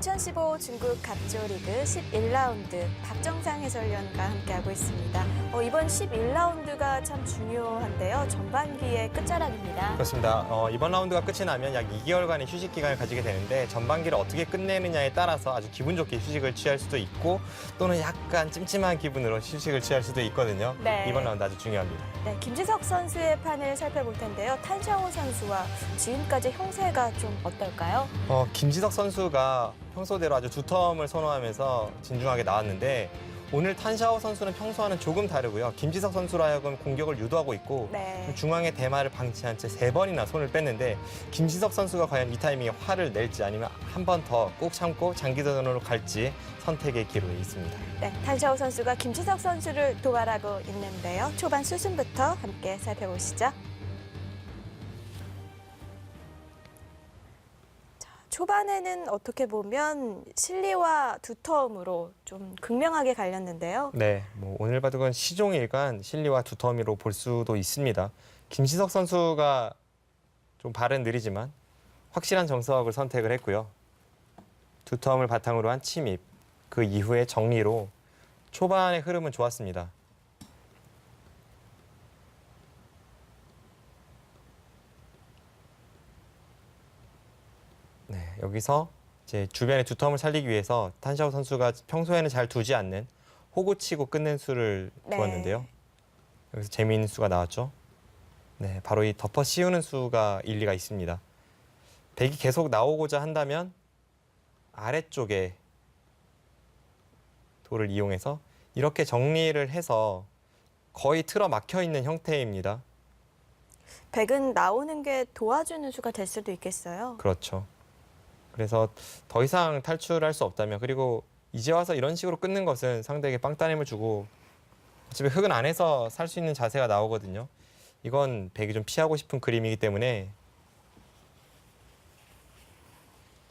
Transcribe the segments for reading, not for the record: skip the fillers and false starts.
2015 중국 갑조리그 11라운드 박정상 해설위원과 함께하고 있습니다. 이번 11라운드가 참 중요한데요. 전반기의 끝자락입니다. 그렇습니다. 이번 라운드가 끝이 나면 약 2개월간의 휴식 기간을 가지게 되는데 전반기를 어떻게 끝내느냐에 따라서 아주 기분 좋게 휴식을 취할 수도 있고 또는 약간 찜찜한 기분으로 휴식을 취할 수도 있거든요. 네. 이번 라운드 아주 중요합니다. 네, 김지석 선수의 판을 살펴볼 텐데요. 탄샤오 선수와 지금까지 형세가 좀 어떨까요? 김지석 선수가 평소대로 아주 두텀을 선호하면서 진중하게 나왔는데 오늘 탄샤오 선수는 평소와는 조금 다르고요. 김지석 선수로 하여금 공격을 유도하고 있고 네. 중앙의 대마를 방치한 채 3번이나 손을 뺐는데 김지석 선수가 과연 이 타이밍에 화를 낼지 아니면 한 번 더 꾹 참고 장기전으로 갈지 선택의 기로에 있습니다. 네, 탄샤오 선수가 김지석 선수를 도발하고 있는데요. 초반 수순부터 함께 살펴보시죠. 초반에는 어떻게 보면 실리와 두텀으로 좀 극명하게 갈렸는데요. 네, 오늘 바둑은 시종일관 실리와 두터미로 볼 수도 있습니다. 김지석 선수가 좀 발은 느리지만 확실한 정석을 선택을 했고요. 두텀을 바탕으로 한 침입, 그 이후의 정리로 초반의 흐름은 좋았습니다. 네, 여기서 이제 주변의 두텀을 살리기 위해서 탄샤오 선수가 평소에는 잘 두지 않는 호구치고 끝낸 수를 두었는데요. 여기서 재미있는 수가 나왔죠. 네, 바로 이 덮어 씌우는 수가 일리가 있습니다. 백이 계속 나오고자 한다면 아래쪽에 돌을 이용해서 이렇게 정리를 해서 거의 틀어 막혀 있는 형태입니다. 백은 나오는 게 도와주는 수가 될 수도 있겠어요. 그렇죠. 그래서 더 이상 탈출할 수 없다면 그리고 이제 와서 이런 식으로 끊는 것은 상대에게 빵따님을 주고 어차피 흙은 안에서 살 수 있는 자세가 나오거든요. 이건 백이 좀 피하고 싶은 그림이기 때문에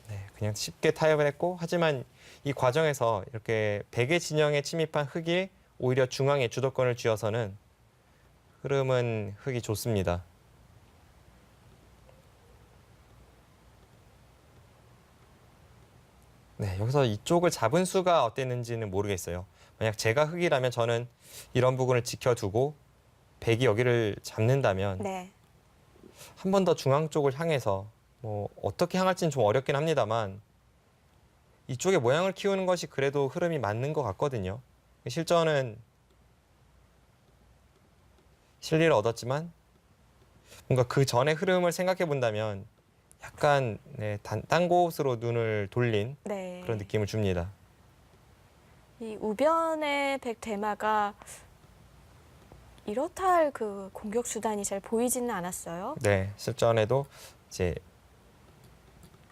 네, 그냥 쉽게 타협을 했고 하지만 이 과정에서 이렇게 백의 진영에 침입한 흙이 오히려 중앙에 주도권을 쥐어서는 흐름은 흙이 좋습니다. 네, 여기서 이쪽을 잡은 수가 어땠는지는 모르겠어요. 만약 제가 흙이라면 저는 이런 부분을 지켜두고 백이 여기를 잡는다면 네. 한 번 더 중앙 쪽을 향해서 어떻게 향할지는 좀 어렵긴 합니다만 이쪽에 모양을 키우는 것이 그래도 흐름이 맞는 것 같거든요. 실전은 실리를 얻었지만 뭔가 그 전의 흐름을 생각해 본다면 약간 딴 곳으로 눈을 돌린 네. 그런 느낌을 줍니다. 이 우변의 백 대마가 이렇다 할 그 공격 수단이 잘 보이지는 않았어요. 네, 실전에도 이제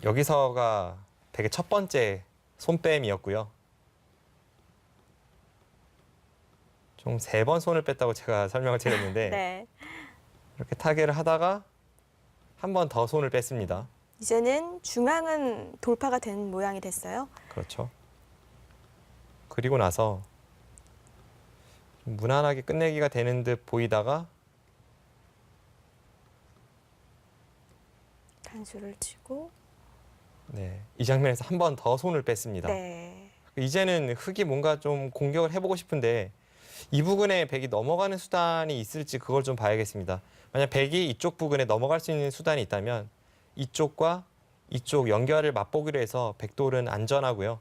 여기서가 백의 첫 번째 손빼임이었고요. 총 3번 손을 뺐다고 제가 설명을 드렸는데 네. 이렇게 타개를 하다가 한 번 더 손을 뺐습니다. 이제는 중앙은 돌파가 된 모양이 됐어요. 그렇죠. 그리고 나서 좀 무난하게 끝내기가 되는 듯 보이다가 단수를 치고. 네, 이 장면에서 한 번 더 손을 뺐습니다. 네. 이제는 흙이 뭔가 좀 공격을 해보고 싶은데 이 부근에 백이 넘어가는 수단이 있을지 그걸 좀 봐야겠습니다. 만약 백이 이쪽 부근에 넘어갈 수 있는 수단이 있다면 이쪽과 이쪽 연결을 맛보기로 해서 백돌은 안전하고요.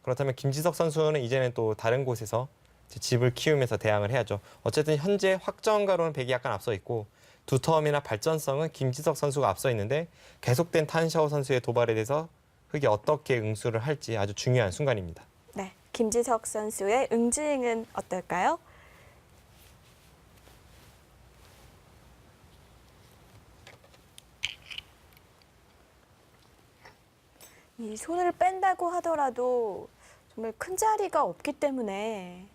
그렇다면 김지석 선수는 이제는 또 다른 곳에서 집을 키우면서 대항을 해야죠. 어쨌든 현재 확정가로는 백이 약간 앞서 있고 두텀이나 발전성은 김지석 선수가 앞서 있는데 계속된 탄샤오 선수의 도발에 대해서 흙이 어떻게 응수를 할지 아주 중요한 순간입니다. 네. 김지석 선수의 응징은 어떨까요? 이 손을 뺀다고 하더라도 정말 큰 자리가 없기 때문에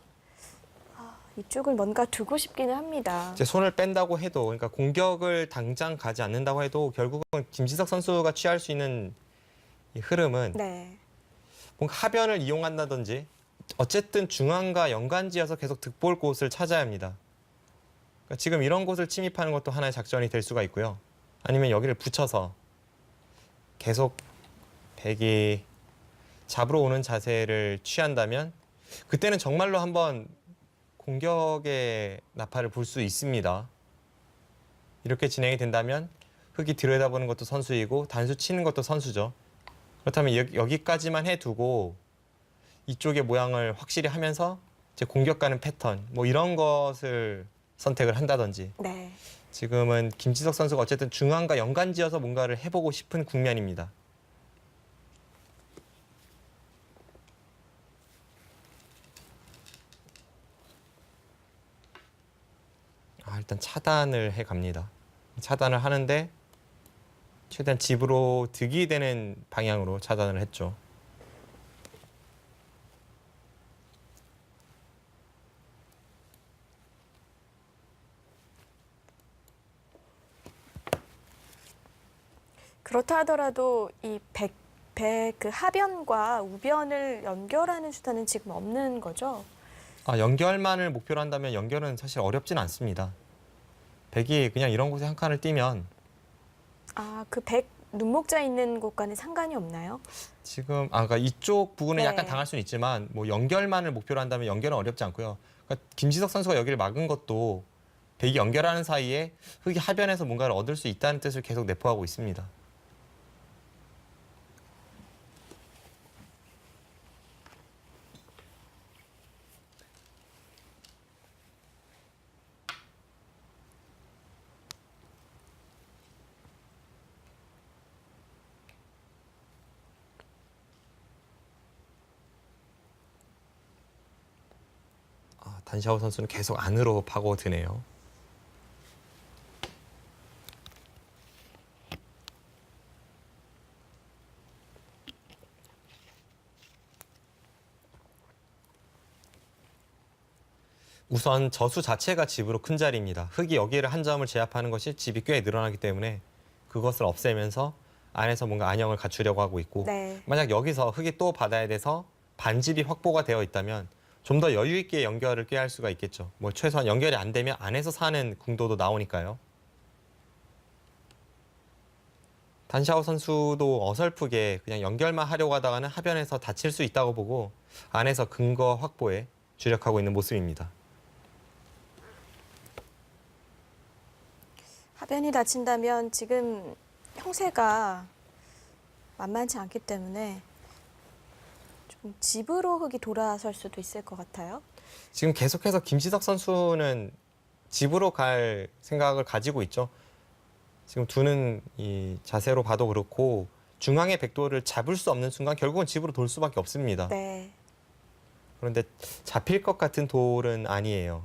이쪽을 뭔가 두고 싶기는 합니다. 이제 손을 뺀다고 해도 그러니까 공격을 당장 가지 않는다고 해도 결국은 김지석 선수가 취할 수 있는 이 흐름은 네. 뭔가 하변을 이용한다든지 어쨌든 중앙과 연관지어서 계속 득볼 곳을 찾아야 합니다. 그러니까 지금 이런 곳을 침입하는 것도 하나의 작전이 될 수가 있고요. 아니면 여기를 붙여서 계속 백이 잡으러 오는 자세를 취한다면 그때는 정말로 한번 공격의 나팔을 불 수 있습니다. 이렇게 진행이 된다면 흙이 들여다보는 것도 선수이고 단수 치는 것도 선수죠. 그렇다면 여기까지만 해두고 이쪽의 모양을 확실히 하면서 이제 공격 가는 패턴 뭐 이런 것을 선택을 한다든지 네. 지금은 김지석 선수가 어쨌든 중앙과 연관지어서 뭔가를 해보고 싶은 국면입니다. 일단 차단을 해갑니다. 차단을 하는데 최대한 집으로 득이 되는 방향으로 차단을 했죠. 그렇다 하더라도 이 그 하변과 우변을 연결하는 수단은 지금 없는 거죠? 연결만을 목표로 한다면 연결은 사실 어렵진 않습니다. 백이 그냥 이런 곳에 한 칸을 띄면 그 백 눈목자 있는 곳과는 상관이 없나요? 지금 그러니까 이쪽 부분은 네. 약간 당할 수는 있지만 뭐 연결만을 목표로 한다면 연결은 어렵지 않고요. 그러니까 김지석 선수가 여기를 막은 것도 백이 연결하는 사이에 흙이 하변에서 뭔가를 얻을 수 있다는 뜻을 계속 내포하고 있습니다. 단샤오 선수는 계속 안으로 파고드네요. 우선 저수 자체가 집으로 큰 자리입니다. 흙이 여기를 한 점을 제압하는 것이 집이 꽤 늘어나기 때문에 그것을 없애면서 안에서 뭔가 안형을 갖추려고 하고 있고 네. 만약 여기서 흙이 또 바다에 대해서 반집이 확보가 되어 있다면 좀 더 여유 있게 연결을 꾀할 수가 있겠죠. 뭐 최소한 연결이 안 되면 안에서 사는 궁도도 나오니까요. 단샤오 선수도 어설프게 그냥 연결만 하려고 하다가는 하변에서 다칠 수 있다고 보고 안에서 근거 확보에 주력하고 있는 모습입니다. 하변이 다친다면 지금 형세가 만만치 않기 때문에 좀 집으로 흙이 돌아설 수도 있을 것 같아요. 지금 계속해서 김지석 선수는 집으로 갈 생각을 가지고 있죠. 지금 두는 이 자세로 봐도 그렇고 중앙의 백도를 잡을 수 없는 순간 결국은 집으로 돌 수밖에 없습니다. 네. 그런데 잡힐 것 같은 돌은 아니에요.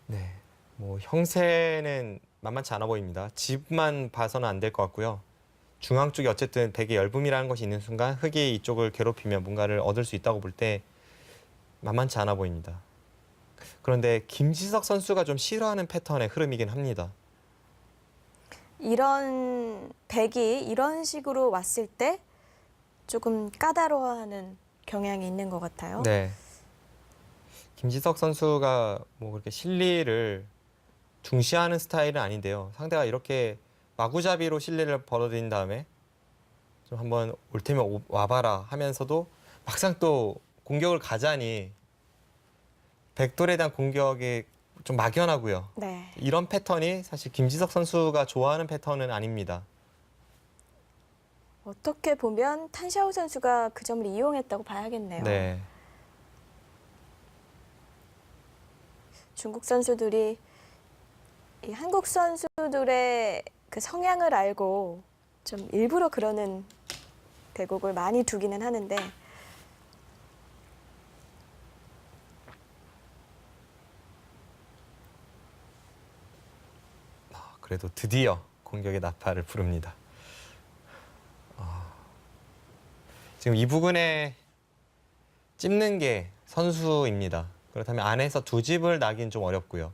네, 뭐 형세는 만만치 않아 보입니다. 집만 봐서는 안 될 것 같고요. 중앙 쪽에 어쨌든 백의 열붐이라는 것이 있는 순간 흙이 이쪽을 괴롭히면 뭔가를 얻을 수 있다고 볼 때 만만치 않아 보입니다. 그런데 김지석 선수가 좀 싫어하는 패턴의 흐름이긴 합니다. 이런 백이 이런 식으로 왔을 때 조금 까다로워하는 경향이 있는 것 같아요. 네. 김지석 선수가 뭐 그렇게 실리를 중시하는 스타일은 아닌데요. 상대가 이렇게 마구잡이로 실리를 벌어들인 다음에 좀 한번 올 테면 와봐라 하면서도 막상 또 공격을 가자니 백돌에 대한 공격이 좀 막연하고요. 네. 이런 패턴이 사실 김지석 선수가 좋아하는 패턴은 아닙니다. 어떻게 보면 탄샤오 선수가 그 점을 이용했다고 봐야겠네요. 네. 중국 선수들이 이 한국 선수들의 그 성향을 알고 좀 일부러 그러는 대국을 많이 두기는 하는데 그래도 드디어 공격의 나팔을 부릅니다. 지금 이 부근에 찝는 게 선수입니다. 그렇다면 안에서 두 집을 나긴 좀 어렵고요.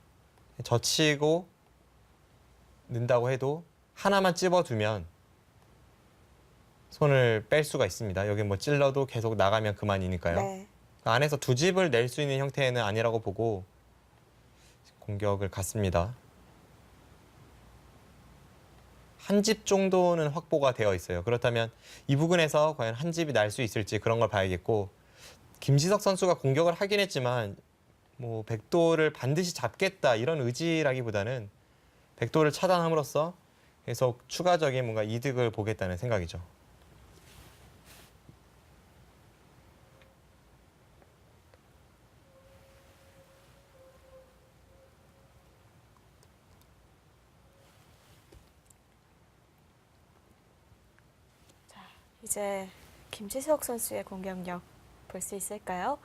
젖히고 넣는다고 해도 하나만 찝어두면 손을 뺄 수가 있습니다. 여기 뭐 찔러도 계속 나가면 그만이니까요. 네. 안에서 두 집을 낼 수 있는 형태는 아니라고 보고 공격을 갔습니다. 한 집 정도는 확보가 되어 있어요. 그렇다면 이 부근에서 과연 한 집이 날 수 있을지 그런 걸 봐야겠고, 김지석 선수가 공격을 하긴 했지만 뭐 백도를 반드시 잡겠다 이런 의지라기보다는 백도를 차단함으로써 계속 추가적인 뭔가 이득을 보겠다는 생각이죠. 이제 김지석 선수의 공격력 볼 수 있을까요?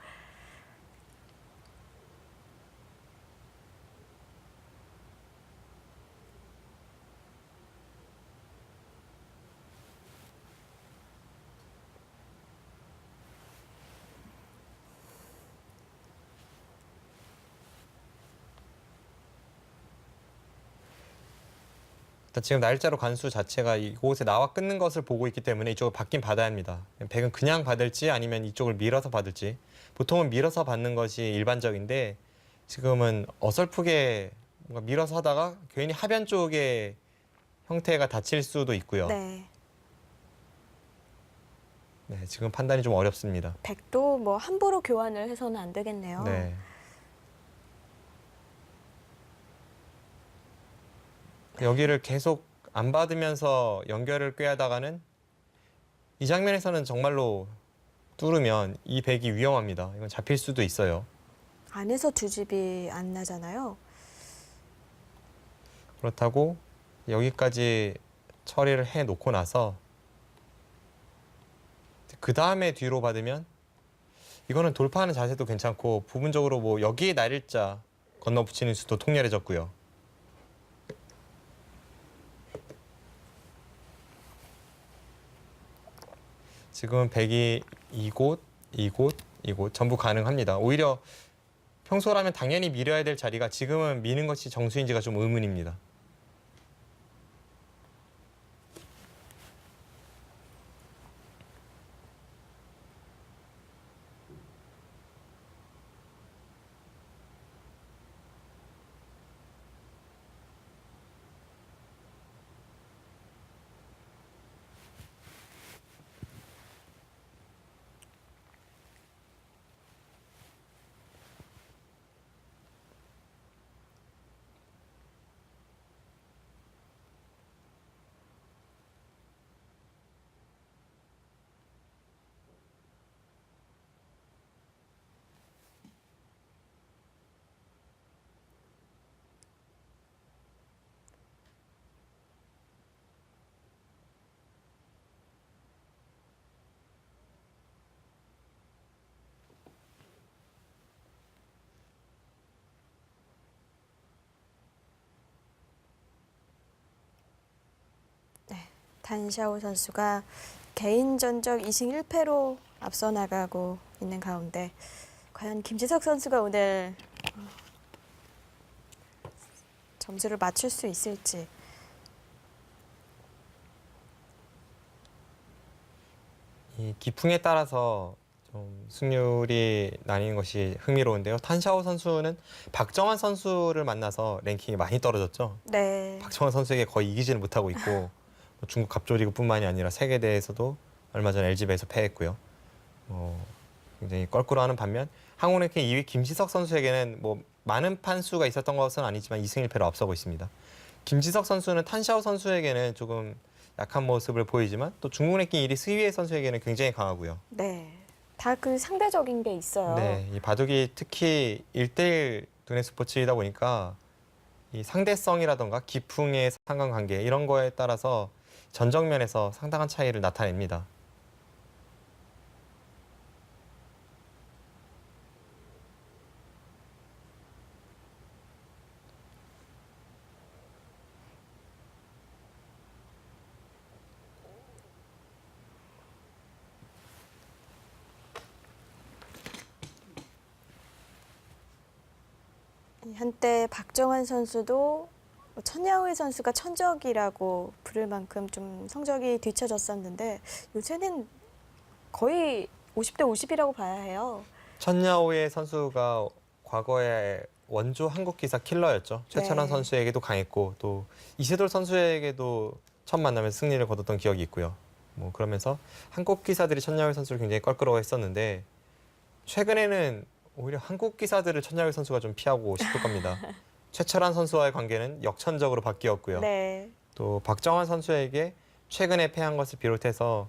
일단 지금 날짜로 간수 자체가 이곳에 나와 끊는 것을 보고 있기 때문에 이쪽을 받긴 받아야 합니다. 백은 그냥 받을지 아니면 이쪽을 밀어서 받을지. 보통은 밀어서 받는 것이 일반적인데 지금은 어설프게 뭔가 밀어서 하다가 괜히 하변 쪽에 형태가 닫힐 수도 있고요. 네. 네, 지금 판단이 좀 어렵습니다. 백도 뭐 함부로 교환을 해서는 안 되겠네요. 네. 여기를 계속 안 받으면서 연결을 꾀하다가는 이 장면에서는 정말로 뚫으면 이 백이 위험합니다. 이건 잡힐 수도 있어요. 안에서 두 집이 안 나잖아요. 그렇다고 여기까지 처리를 해 놓고 나서 그 다음에 뒤로 받으면 이거는 돌파하는 자세도 괜찮고 부분적으로 뭐 여기에 날일자 건너 붙이는 수도 통렬해졌고요. 지금은 백이 이곳, 이곳, 이곳 전부 가능합니다. 오히려 평소라면 당연히 밀어야 될 자리가 지금은 미는 것이 정수인지가 좀 의문입니다. 단샤오 선수가 개인전적 2승 1패로 앞서 나가고 있는 가운데 과연 김지석 선수가 오늘 점수를 맞출 수 있을지. 이 기풍에 따라서 좀 승률이 나뉘는 것이 흥미로운데요. 탄샤오 선수는 박정환 선수를 만나서 랭킹이 많이 떨어졌죠. 네. 박정환 선수에게 거의 이기지는 못하고 있고 뭐 중국 갑조리그뿐만이 아니라 세계대회에서도 얼마 전 LG배에서 패했고요. 굉장히 껄끄러워하는 반면 한국 랭킹 2위 김지석 선수에게는 뭐 많은 판수가 있었던 것은 아니지만 2승 1패로 앞서고 있습니다. 김지석 선수는 탄샤오 선수에게는 조금 약한 모습을 보이지만 또 중국 랭킹 1위 스위에 선수에게는 굉장히 강하고요. 네. 다 그 상대적인 게 있어요. 네, 이 바둑이 특히 1대1 두뇌 스포츠이다 보니까 이 상대성이라던가 기풍의 상관관계 이런 거에 따라서 전정면에서 상당한 차이를 나타냅니다. 한때 박정환 선수도 천야오의 선수가 천적이라고 부를 만큼 좀 성적이 뒤처졌었는데 요새는 거의 50대 50이라고 봐야 해요. 천야오의 선수가 과거에 원조 한국 기사 킬러였죠. 최철환 네. 선수에게도 강했고 또 이세돌 선수에게도 첫 만남에서 승리를 거뒀던 기억이 있고요. 뭐 그러면서 한국 기사들이 천야오 선수를 굉장히 껄끄러워했었는데 최근에는 오히려 한국 기사들을 천야오 선수가 좀 피하고 싶을 겁니다. 최철환 선수와의 관계는 역천적으로 바뀌었고요. 네. 또 박정환 선수에게 최근에 패한 것을 비롯해서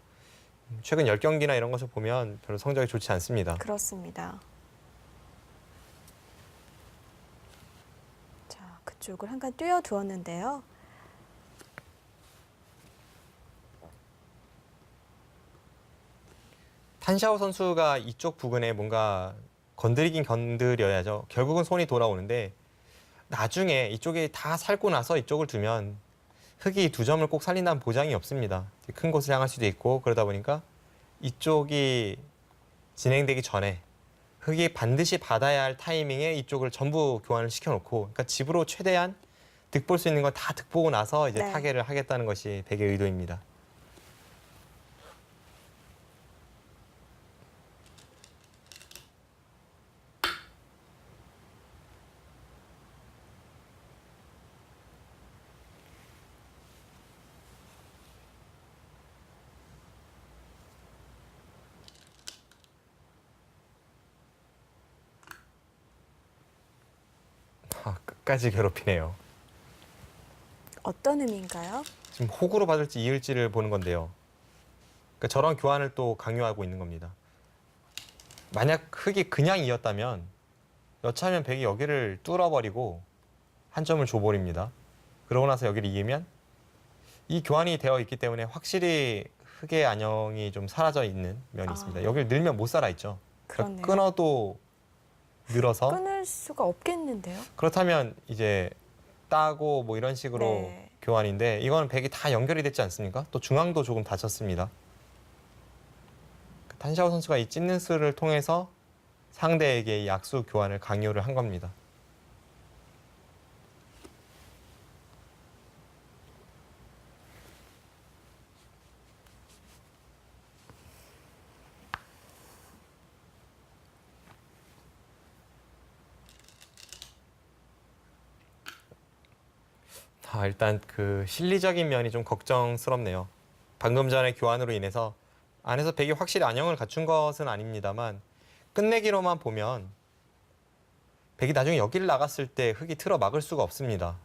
최근 10경기나 이런 것을 보면 별로 성적이 좋지 않습니다. 그렇습니다. 자, 그쪽을 한 칸 띄워두었는데요. 탄샤오 선수가 이쪽 부근에 뭔가 건드리긴 건드려야죠. 결국은 손이 돌아오는데 나중에 이쪽이 다 살고 나서 이쪽을 두면 흙이 두 점을 꼭 살린다는 보장이 없습니다. 큰 곳을 향할 수도 있고 그러다 보니까 이쪽이 진행되기 전에 흙이 반드시 받아야 할 타이밍에 이쪽을 전부 교환을 시켜놓고 그러니까 집으로 최대한 득볼 수 있는 건 다 득보고 나서 이제 네. 타개를 하겠다는 것이 백의 의도입니다. 끝까지 괴롭히네요. 어떤 의미인가요? 지금 혹으로 받을지 이을지를 보는 건데요. 그러니까 저런 교환을 또 강요하고 있는 겁니다. 만약 흙이 그냥 이었다면 여차하면 백이 여기를 뚫어버리고 한 점을 줘버립니다. 그러고 나서 여기를 이으면 이 교환이 되어 있기 때문에 확실히 흙의 안형이 좀 사라져 있는 면이 있습니다. 여기를 늘면 못 살아있죠. 그렇네요. 끊어도 늘어서 끊을 수가 없겠는데요. 그렇다면 이제 따고 뭐 이런 식으로 네. 교환인데 이거는 백이 다 연결이 됐지 않습니까? 또 중앙도 조금 다쳤습니다. 탄샤오 선수가 이 찢는 수를 통해서 상대에게 이 약수 교환을 강요를 한 겁니다. 일단 그 실리적인 면이 좀 걱정스럽네요. 방금 전에 교환으로 인해서 안에서 백이 확실히 안형을 갖춘 것은 아닙니다만 끝내기로만 보면 백이 나중에 여기를 나갔을 때 흙이 틀어 막을 수가 없습니다.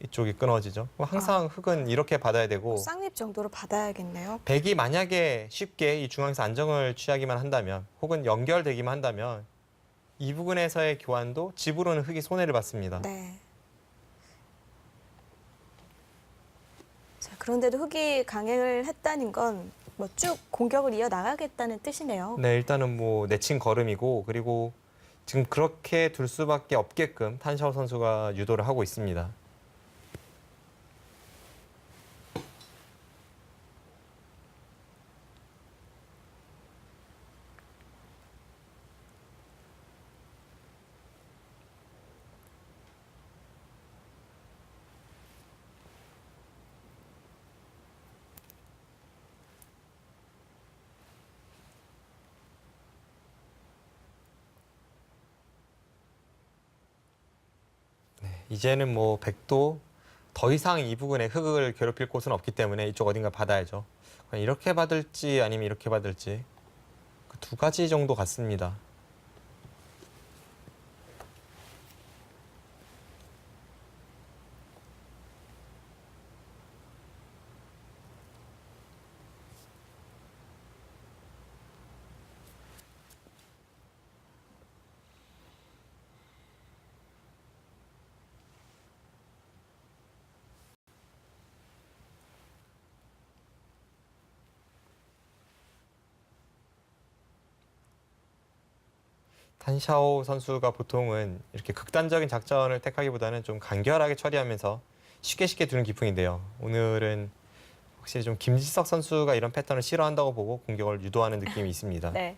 이쪽이 끊어지죠. 그럼 항상 흙은 이렇게 받아야 되고 쌍립 정도로 받아야겠네요. 백이 만약에 쉽게 이 중앙에서 안정을 취하기만 한다면 혹은 연결되기만 한다면 이 부분에서의 교환도 집으로는 흙이 손해를 봤습니다. 네. 자, 그런데도 흙이 강행을 했다는 건 뭐 쭉 공격을 이어 나가겠다는 뜻이네요. 네, 일단은 뭐 내친 걸음이고 그리고 지금 그렇게 둘 수밖에 없게끔 탄샤오 선수가 유도를 하고 있습니다. 이제는 뭐 백도 더 이상 이 부근에 흙을 괴롭힐 곳은 없기 때문에 이쪽 어딘가 받아야죠. 그냥 이렇게 받을지 아니면 이렇게 받을지 그 두 가지 정도 같습니다. 탄샤오 선수가 보통은 이렇게 극단적인 작전을 택하기보다는 좀 간결하게 처리하면서 쉽게 두는 기풍인데요. 오늘은 확실히 좀 김지석 선수가 이런 패턴을 싫어한다고 보고 공격을 유도하는 느낌이 있습니다. 네.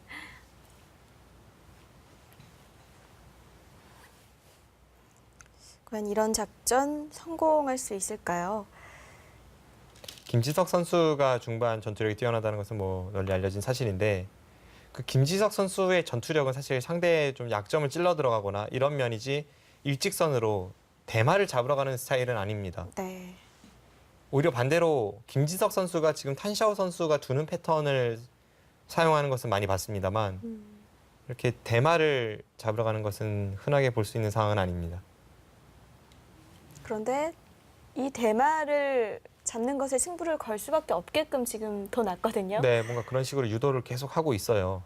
과연 이런 작전 성공할 수 있을까요? 김지석 선수가 중반 전투력이 뛰어나다는 것은 뭐 널리 알려진 사실인데 그 김지석 선수의 전투력은 사실 상대의 좀 약점을 찔러 들어가거나 이런 면이지 일직선으로 대마를 잡으러 가는 스타일은 아닙니다. 네. 오히려 반대로 김지석 선수가 지금 탄샤오 선수가 두는 패턴을 사용하는 것은 많이 봤습니다만 이렇게 대마를 잡으러 가는 것은 흔하게 볼 수 있는 상황은 아닙니다. 그런데 이 대마를 잡는 것에 승부를 걸 수밖에 없게끔 지금 더 났거든요. 네, 뭔가 그런 식으로 유도를 계속 하고 있어요.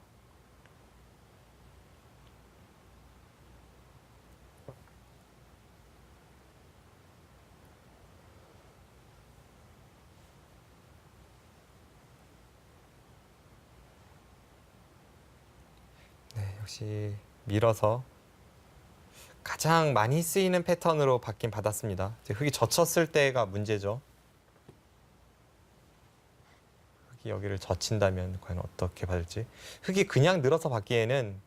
네, 역시 밀어서 가장 많이 쓰이는 패턴으로 받긴 받았습니다. 이제 흙이 젖혔을 때가 문제죠. 흙이 여기를 젖힌다면 과연 어떻게 받을지. 흙이 그냥 늘어서 받기에는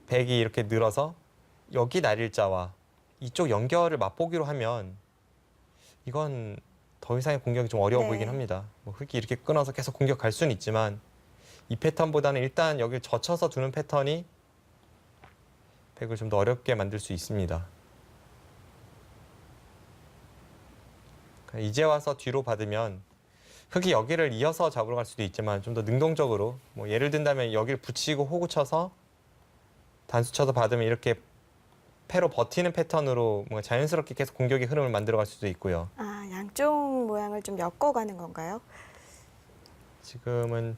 백이 이렇게 늘어서 여기 날일자와 이쪽 연결을 맛보기로 하면 이건 더 이상의 공격이 좀 어려워 네. 보이긴 합니다. 뭐 흙이 이렇게 끊어서 계속 공격할 수는 있지만 이 패턴보다는 일단 여기를 젖혀서 두는 패턴이 백을 좀 더 어렵게 만들 수 있습니다. 이제 와서 뒤로 받으면 흙이 여기를 이어서 잡으러 갈 수도 있지만 좀 더 능동적으로 뭐 예를 든다면 여기를 붙이고 호구 쳐서 단수 쳐서 받으면 이렇게 패로 버티는 패턴으로 뭔가 자연스럽게 계속 공격의 흐름을 만들어 갈 수도 있고요. 아, 양쪽 모양을 좀 엮어가는 건가요? 지금은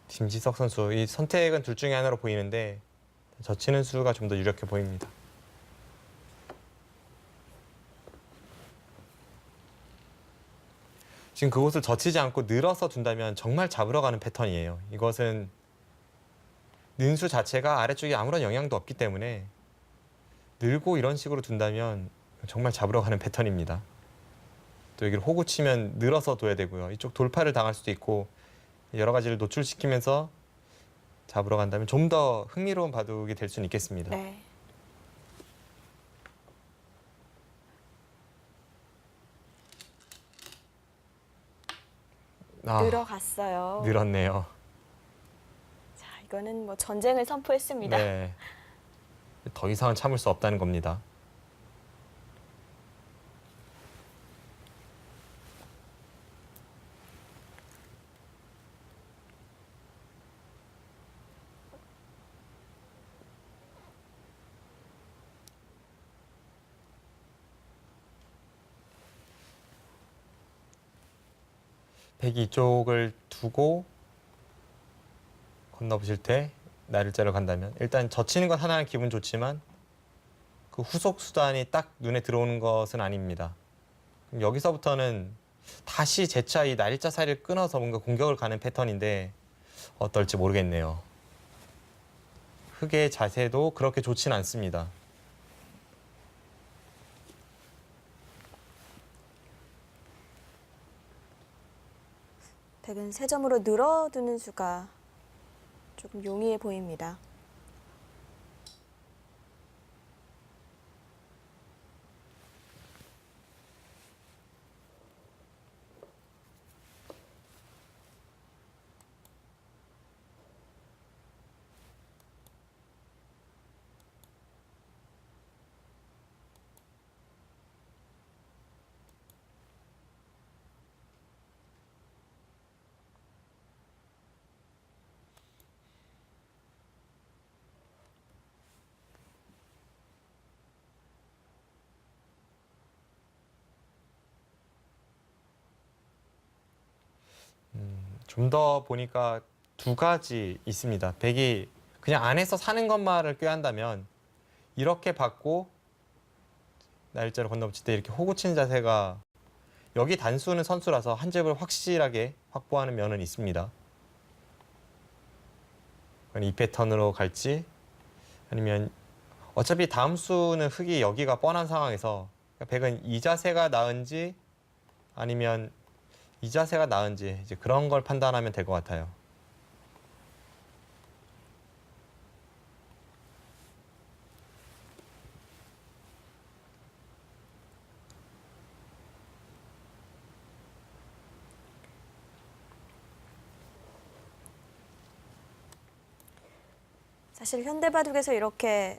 김지석 선수 이 선택은 둘 중에 하나로 보이는데 젖히는 수가 좀 더 유력해 보입니다. 지금 그곳을 젖히지 않고 늘어서 둔다면 정말 잡으러 가는 패턴이에요. 이것은 는수 자체가 아래쪽에 아무런 영향도 없기 때문에 늘고 이런 식으로 둔다면 정말 잡으러 가는 패턴입니다. 또 여기를 호구 치면 늘어서 둬야 되고요. 이쪽 돌파를 당할 수도 있고 여러 가지를 노출시키면서 잡으러 간다면 좀 더 흥미로운 바둑이 될 수는 있겠습니다. 네. 아, 늘어갔어요. 늘었네요. 자, 이거는 뭐 전쟁을 선포했습니다. 네. 더 이상은 참을 수 없다는 겁니다. 백이 이쪽을 두고 건너보실 때 날일자로 간다면 일단 젖히는 건 하나는 기분 좋지만 그 후속 수단이 딱 눈에 들어오는 것은 아닙니다. 그럼 여기서부터는 다시 재차 이 날일자 사이를 끊어서 뭔가 공격을 가는 패턴인데 어떨지 모르겠네요. 흙의 자세도 그렇게 좋진 않습니다. 백은 세 점으로 늘어두는 수가 조금 용이해 보입니다. 좀 더 보니까 두 가지 있습니다. 백이 그냥 안에서 사는 것만을 꾀한다면 이렇게 받고 날짜를 건너붙일 때 이렇게 호구 치는 자세가 여기 단수는 선수라서 한 잽을 확실하게 확보하는 면은 있습니다. 이 패턴으로 갈지 아니면 어차피 다음 수는 흙이 여기가 뻔한 상황에서 백은 이 자세가 나은지 아니면 이 자세가 나은지 이제 그런 걸 판단하면 될 것 같아요. 사실 현대바둑에서 이렇게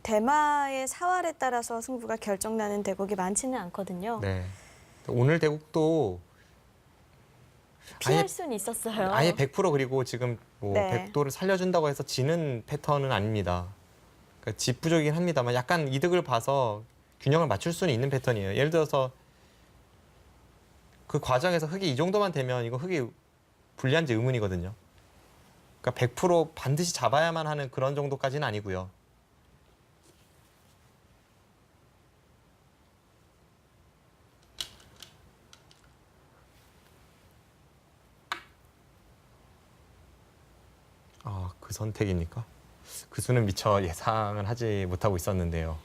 대마의 사활에 따라서 승부가 결정나는 대국이 많지는 않거든요. 네. 오늘 대국도 피할 아예 수는 있었어요. 아예 100% 그리고 지금 뭐 네. 백도를 살려준다고 해서 지는 패턴은 아닙니다. 그러니까 지부적이긴 합니다만 약간 이득을 봐서 균형을 맞출 수는 있는 패턴이에요. 예를 들어서 그 과정에서 흑이 이 정도만 되면 이거 흑이 불리한지 의문이거든요. 그러니까 100% 반드시 잡아야만 하는 그런 정도까지는 아니고요. 아, 그 선택입니까? 그 수는 미처 예상은 하지 못하고 있었는데요.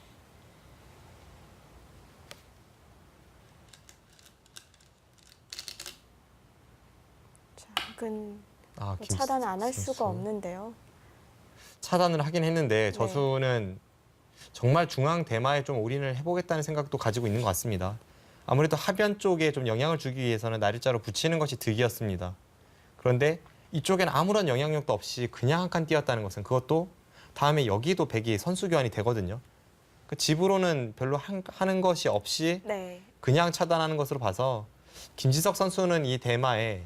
자, 흑은 아, 차단 안 할 선수. 수가 없는데요. 차단을 하긴 했는데 네. 저수는 정말 중앙 대마에 좀 올인을 해보겠다는 생각도 가지고 있는 것 같습니다. 아무래도 하변 쪽에 좀 영향을 주기 위해서는 날일자로 붙이는 것이 득이었습니다. 그런데 이쪽엔 아무런 영향력도 없이 그냥 한 칸 띄었다는 것은 그것도 다음에 여기도 백이 선수 교환이 되거든요. 그 집으로는 별로 하는 것이 없이 네. 그냥 차단하는 것으로 봐서 김지석 선수는 이 대마에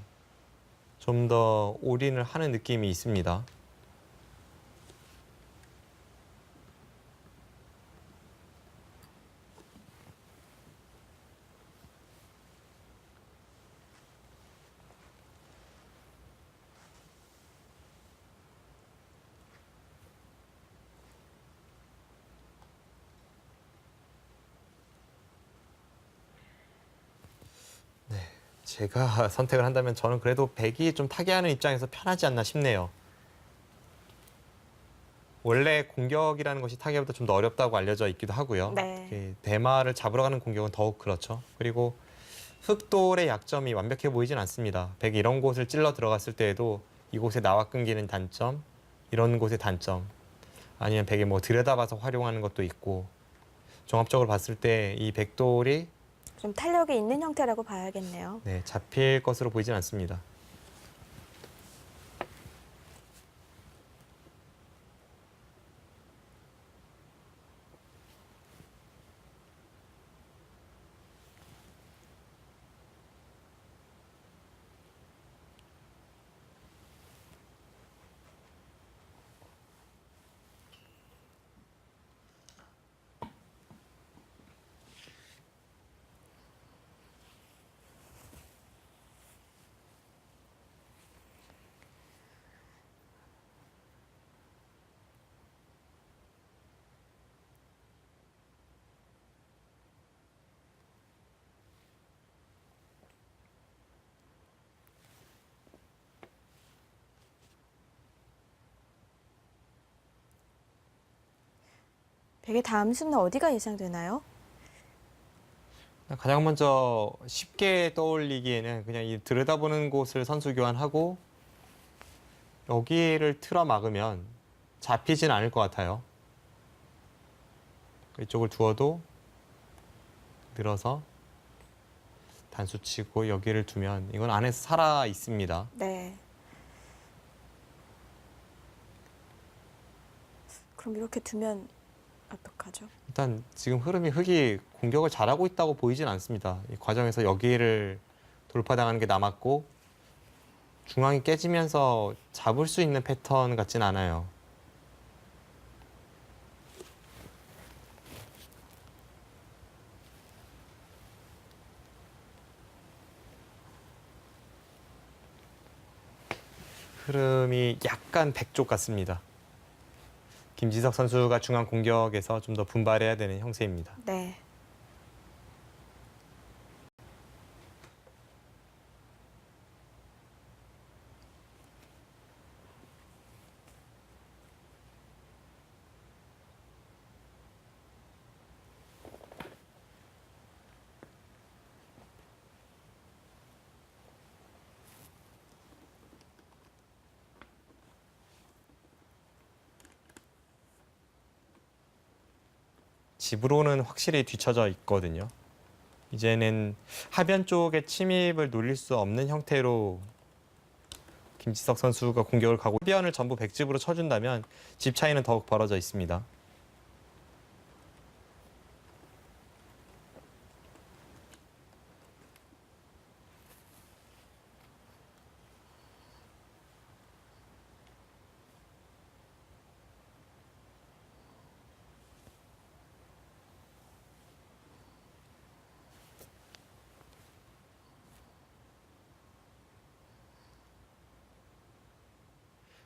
좀 더 올인을 하는 느낌이 있습니다. 제가 선택을 한다면 저는 그래도 백이 좀 타개하는 입장에서 편하지 않나 싶네요. 원래 공격이라는 것이 타개보다 좀 더 어렵다고 알려져 있기도 하고요. 네. 이렇게 대마를 잡으러 가는 공격은 더욱 그렇죠. 그리고 흑돌의 약점이 완벽해 보이진 않습니다. 백이 이런 곳을 찔러 들어갔을 때에도 이곳에 나와 끊기는 단점, 이런 곳의 단점, 아니면 백이 뭐 들여다봐서 활용하는 것도 있고 종합적으로 봤을 때 이 백돌이 좀 탄력이 있는 형태라고 봐야겠네요. 네, 잡힐 것으로 보이진 않습니다. 백의 다음 수는 어디가 예상되나요? 가장 먼저 쉽게 떠올리기에는 그냥 이 들여다보는 곳을 선수 교환하고 여기를 틀어 막으면 잡히진 않을 것 같아요. 이쪽을 두어도 늘어서 단수 치고 여기를 두면 이건 안에서 살아 있습니다. 네. 그럼 이렇게 두면 어떡하죠? 일단 지금 흐름이 흑이 공격을 잘하고 있다고 보이진 않습니다. 이 과정에서 여기를 돌파당하는 게 남았고 중앙이 깨지면서 잡을 수 있는 패턴 같진 않아요. 흐름이 약간 백쪽 같습니다. 김지석 선수가 중앙 공격에서 좀 더 분발해야 되는 형세입니다. 네. 집으로는 확실히 뒤쳐져 있거든요. 이제는 하변 쪽에 침입을 노릴 수 없는 형태로 김지석 선수가 공격을 가고 수비원을 전부 백집으로 쳐준다면 집 차이는 더욱 벌어져 있습니다.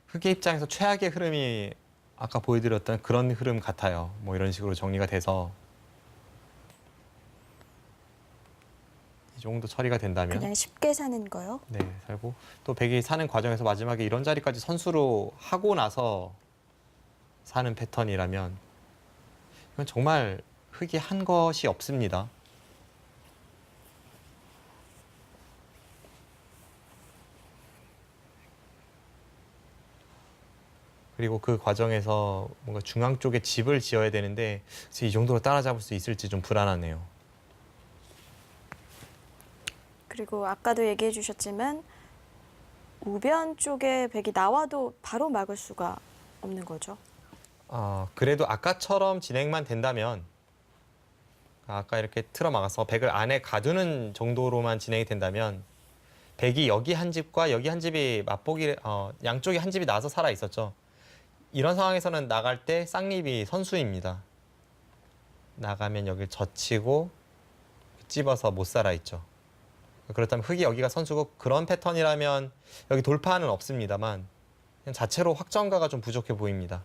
흑의 입장에서 최악의 흐름이 아까 보여드렸던 그런 흐름 같아요. 뭐 이런 식으로 정리가 돼서 이 정도 처리가 된다면 그냥 쉽게 사는 거요? 네, 살고 또 백이 사는 과정에서 마지막에 이런 자리까지 선수로 하고 나서 사는 패턴이라면 이건 정말 흑이 한 것이 없습니다. 그리고 그 과정에서 뭔가 중앙 쪽에 집을 지어야 되는데 이 정도로 따라잡을 수 있을지 좀 불안하네요. 그리고 아까도 얘기해 주셨지만 우변 쪽에 백이 나와도 바로 막을 수가 없는 거죠. 그래도 아까처럼 진행만 된다면 아까 이렇게 틀어 막아서 백을 안에 가두는 정도로만 진행이 된다면 백이 여기 한 집과 여기 한 집이 맞보기 양쪽에 한 집이 나서 살아 있었죠. 이런 상황에서는 나갈 때 쌍립이 선수입니다. 나가면 여길 젖히고 찝어서 못 살아 있죠. 그렇다면 흑이 여기가 선수고 그런 패턴이라면 여기 돌파는 없습니다만 그냥 자체로 확정가가 좀 부족해 보입니다.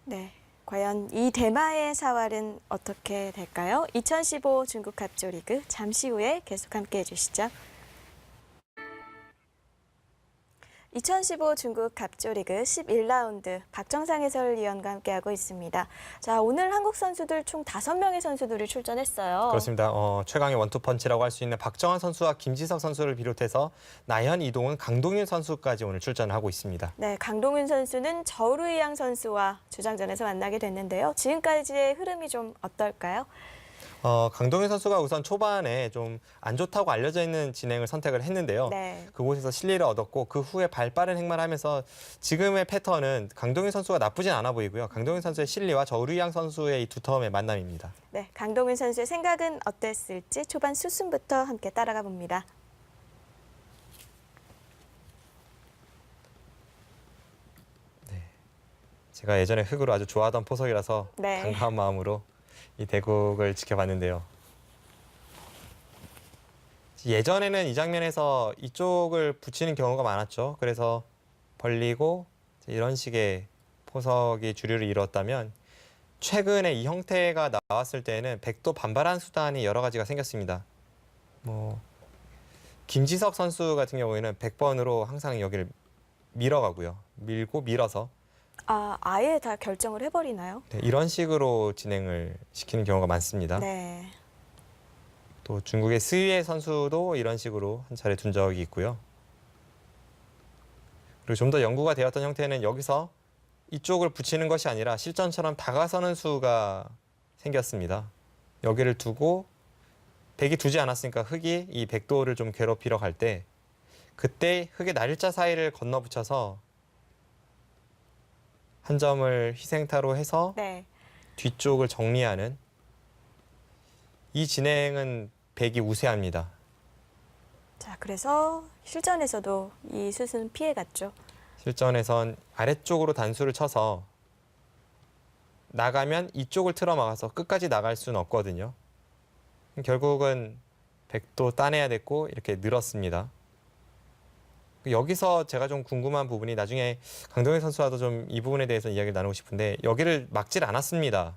네. 과연 이 대마의 사활은 어떻게 될까요? 2015 중국 갑조리그 잠시 후에 계속 함께 해주시죠. 2015 중국 갑조리그 11라운드 박정상 해설위원과 함께하고 있습니다. 자, 오늘 한국 선수들 총 5명의 선수들이 출전했어요. 그렇습니다. 최강의 원투펀치라고 할 수 있는 박정환 선수와 김지석 선수를 비롯해서 나현, 이동훈, 강동윤 선수까지 오늘 출전을 하고 있습니다. 네, 강동윤 선수는 저루이양 선수와 주장전에서 만나게 됐는데요. 지금까지의 흐름이 좀 어떨까요? 강동윤 선수가 우선 초반에 좀 안 좋다고 알려져 있는 진행을 선택을 했는데요. 네. 그곳에서 실리를 얻었고 그 후에 발빠른 행마를 하면서 지금의 패턴은 강동윤 선수가 나쁘진 않아 보이고요. 강동윤 선수의 실리와 저루이양 선수의 이 두 텀의 만남입니다. 네, 강동윤 선수의 생각은 어땠을지 초반 수순부터 함께 따라가 봅니다. 제가 예전에 흑으로 아주 좋아하던 포석이라서 네. 반가운 마음으로 이 대국을 지켜봤는데요. 예전에는 이 장면에서 이쪽을 붙이는 경우가 많았죠. 그래서 벌리고 이런 식의 포석이 주류를 이뤘다면 최근에 이 형태가 나왔을 때는 백도 반발한 수단이 여러 가지가 생겼습니다. 김지석 선수 같은 경우에는 100번으로 항상 여기를 밀어가고요. 밀고 밀어서 아예 다 결정을 해버리나요? 네, 이런 식으로 진행을 시키는 경우가 많습니다. 네. 또 중국의 스위에 선수도 이런 식으로 한 차례 둔 적이 있고요. 그리고 좀 더 연구가 되었던 형태는 여기서 이쪽을 붙이는 것이 아니라 실전처럼 다가서는 수가 생겼습니다. 여기를 두고 백이 두지 않았으니까 흑이 이 백도를 좀 괴롭히러 갈 때 그때 흑의 날일자 사이를 건너 붙여서 한 점을 희생타로 해서 네. 뒤쪽을 정리하는 이 진행은 백이 우세합니다. 자, 그래서 실전에서도 이 수순 피해갔죠. 실전에선 아래쪽으로 단수를 쳐서 나가면 이쪽을 틀어막아서 끝까지 나갈 수는 없거든요. 결국은 백도 따내야 됐고 이렇게 늘었습니다. 여기서 제가 좀 궁금한 부분이 나중에 강동현 선수와도 좀 이 부분에 대해서 이야기를 나누고 싶은데 여기를 막질 않았습니다.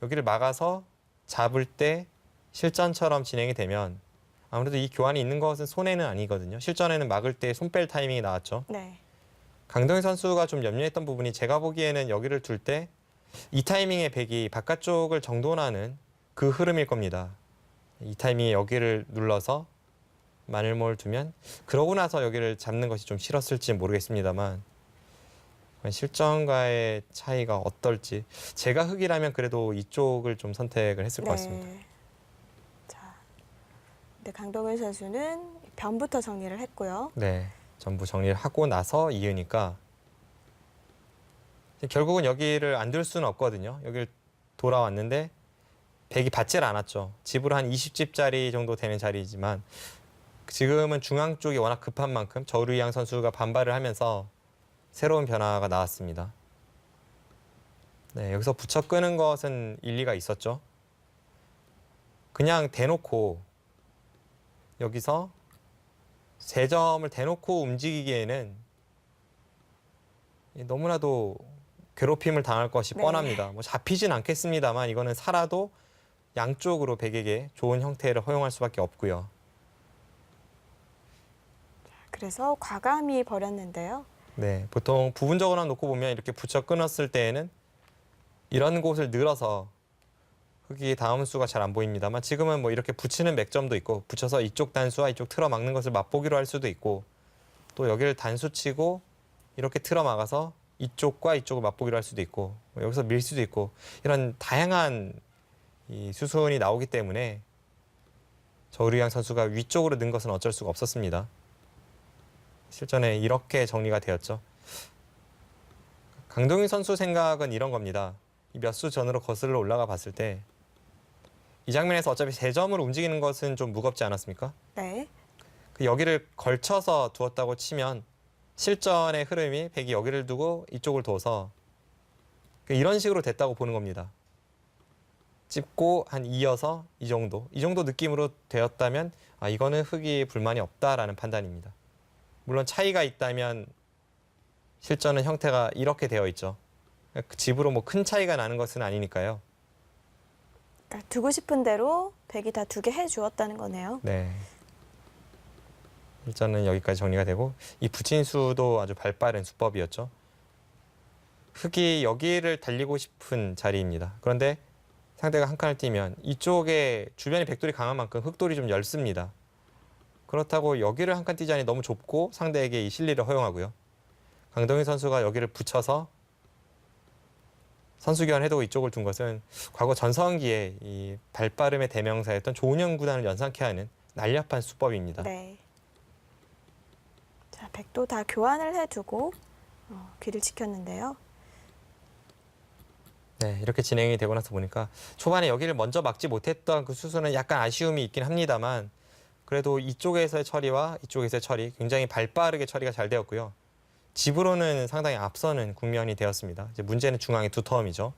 여기를 막아서 잡을 때 실전처럼 진행이 되면 아무래도 이 교환이 있는 것은 손해는 아니거든요. 실전에는 막을 때 손 뺄 타이밍이 나왔죠. 네. 강동현 선수가 좀 염려했던 부분이 제가 보기에는 여기를 둘 때 이 타이밍에 백이 바깥쪽을 정돈하는 그 흐름일 겁니다. 이 타이밍에 여기를 눌러서 마늘모를 두면 그러고 나서 여기를 잡는 것이 좀 싫었을지 모르겠습니다만 실전과의 차이가 어떨지. 제가 흑이라면 그래도 이쪽을 좀 선택을 했을 것 같습니다. 자, 네, 강동윤 선수는 변부터 정리를 했고요. 네, 전부 정리를 하고 나서 이으니까 결국은 여기를 안 둘 수는 없거든요. 여기를 돌아왔는데 백이 받질 않았죠. 집으로 한 20집짜리 정도 되는 자리지만 지금은 중앙 쪽이 워낙 급한 만큼 저우리양 선수가 반발을 하면서 새로운 변화가 나왔습니다. 네, 여기서 붙여 끄는 것은 일리가 있었죠. 그냥 대놓고 여기서 세 점을 대놓고 움직이기에는 너무나도 괴롭힘을 당할 것이 네. 뻔합니다. 뭐 잡히진 않겠습니다만 이거는 살아도 양쪽으로 백에게 좋은 형태를 허용할 수밖에 없고요. 그래서 과감히 버렸는데요. 네, 보통 부분적으로 놓고 보면 이렇게 붙여 끊었을 때에는 이런 곳을 늘어서 흑이 다음 수가 잘 안 보입니다만 지금은 뭐 이렇게 붙이는 맥점도 있고 붙여서 이쪽 단수와 이쪽 틀어 막는 것을 맛보기로 할 수도 있고 또 여기를 단수 치고 이렇게 틀어 막아서 이쪽과 이쪽을 맛보기로 할 수도 있고 뭐 여기서 밀 수도 있고 이런 다양한 이 수순이 나오기 때문에 저우리양 선수가 위쪽으로 는 것은 어쩔 수가 없었습니다. 실전에 이렇게 정리가 되었죠. 강동윤 선수 생각은 이런 겁니다. 몇 수 전으로 거슬러 올라가 봤을 때 이 장면에서 어차피 세 점을 움직이는 것은 좀 무겁지 않았습니까? 네. 그 여기를 걸쳐서 두었다고 치면 실전의 흐름이 백이 여기를 두고 이쪽을 둬서 이런 식으로 됐다고 보는 겁니다. 찝고 한 이어서 이 정도 느낌으로 되었다면 아 이거는 흑이 불만이 없다라는 판단입니다. 물론 차이가 있다면 실전은 형태가 이렇게 되어 있죠. 집으로 뭐 큰 차이가 나는 것은 아니니까요. 그러니까 두고 싶은 대로 백이 다 두게 해주었다는 거네요. 네. 실전은 여기까지 정리가 되고 이 붙인 수도 아주 발빠른 수법이었죠. 흑이 여기를 달리고 싶은 자리입니다. 그런데 상대가 한 칸을 뛰면 이쪽에 주변에 백돌이 강한 만큼 흑돌이 좀 엷습니다. 그렇다고 여기를 한 칸 뛰자니 너무 좁고 상대에게 이 실리를 허용하고요. 강동윤 선수가 여기를 붙여서 선수 교환해두고 이쪽을 둔 것은 과거 전성기에 이 발빠름의 대명사였던 조은현 구단을 연상케 하는 날렵한 수법입니다. 네. 자, 백도 다 교환을 해두고 길을 지켰는데요. 네, 이렇게 진행이 되고 나서 보니까 초반에 여기를 먼저 막지 못했던 그 수순은 약간 아쉬움이 있긴 합니다만 그래도 이쪽에서의 처리와 이쪽에서의 처리 굉장히 발빠르게 처리가 잘 되었고요. 집으로는 상당히 앞서는 국면이 되었습니다. 이제 문제는 중앙의 두터움이죠.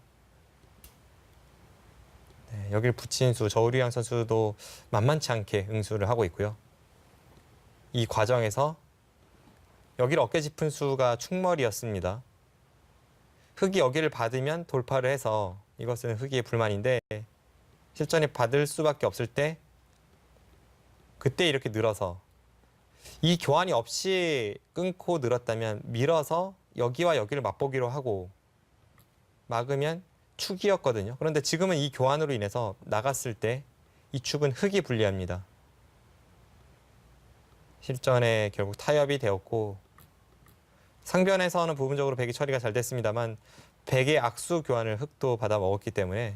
네, 여기를 붙인 수 저우리양 선수도 만만치 않게 응수를 하고 있고요. 이 과정에서 여기를 어깨 짚은 수가 충머리였습니다. 흑이 여기를 받으면 돌파를 해서 이것은 흑이의 불만인데 실전에 받을 수밖에 없을 때 그때 이렇게 늘어서 이 교환이 없이 끊고 늘었다면 밀어서 여기와 여기를 맛보기로 하고 막으면 축이었거든요. 그런데 지금은 이 교환으로 인해서 나갔을 때 이 축은 흑이 불리합니다. 실전에 결국 타협이 되었고 상변에서는 부분적으로 백이 처리가 잘 됐습니다만 백의 악수 교환을 흑도 받아 먹었기 때문에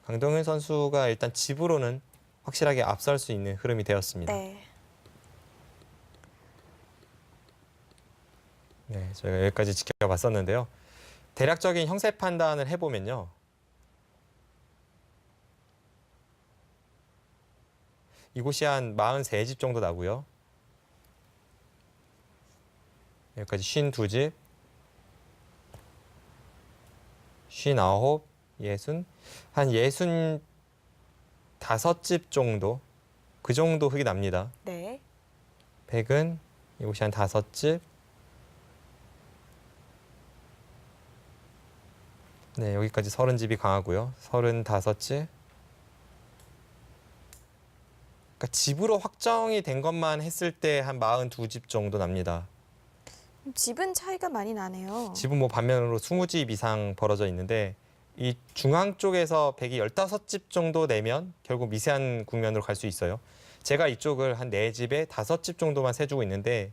강동윤 선수가 일단 집으로는 확실하게 앞설 수 있는 흐름이 되었습니다. 네. 네, 저희가 여기까지 지켜봤었는데요. 대략적인 형세 판단을 해보면요. 이곳이 한 43집 정도 나고요. 여기까지 52집, 59, 60, 한 65집 정도, 그 정도 흙이 납니다. 네. 백은 이곳이 한 5집, 네, 여기까지 30집이 강하고요. 35집. 그러니까 집으로 확정이 된 것만 했을 때 한 42집 정도 납니다. 집은 차이가 많이 나네요. 집은 뭐 반면으로 20집 이상 벌어져 있는데 이 중앙 쪽에서 백이 15집 정도 내면 결국 미세한 국면으로 갈 수 있어요. 제가 이쪽을 한 4집에 5집 정도만 세주고 있는데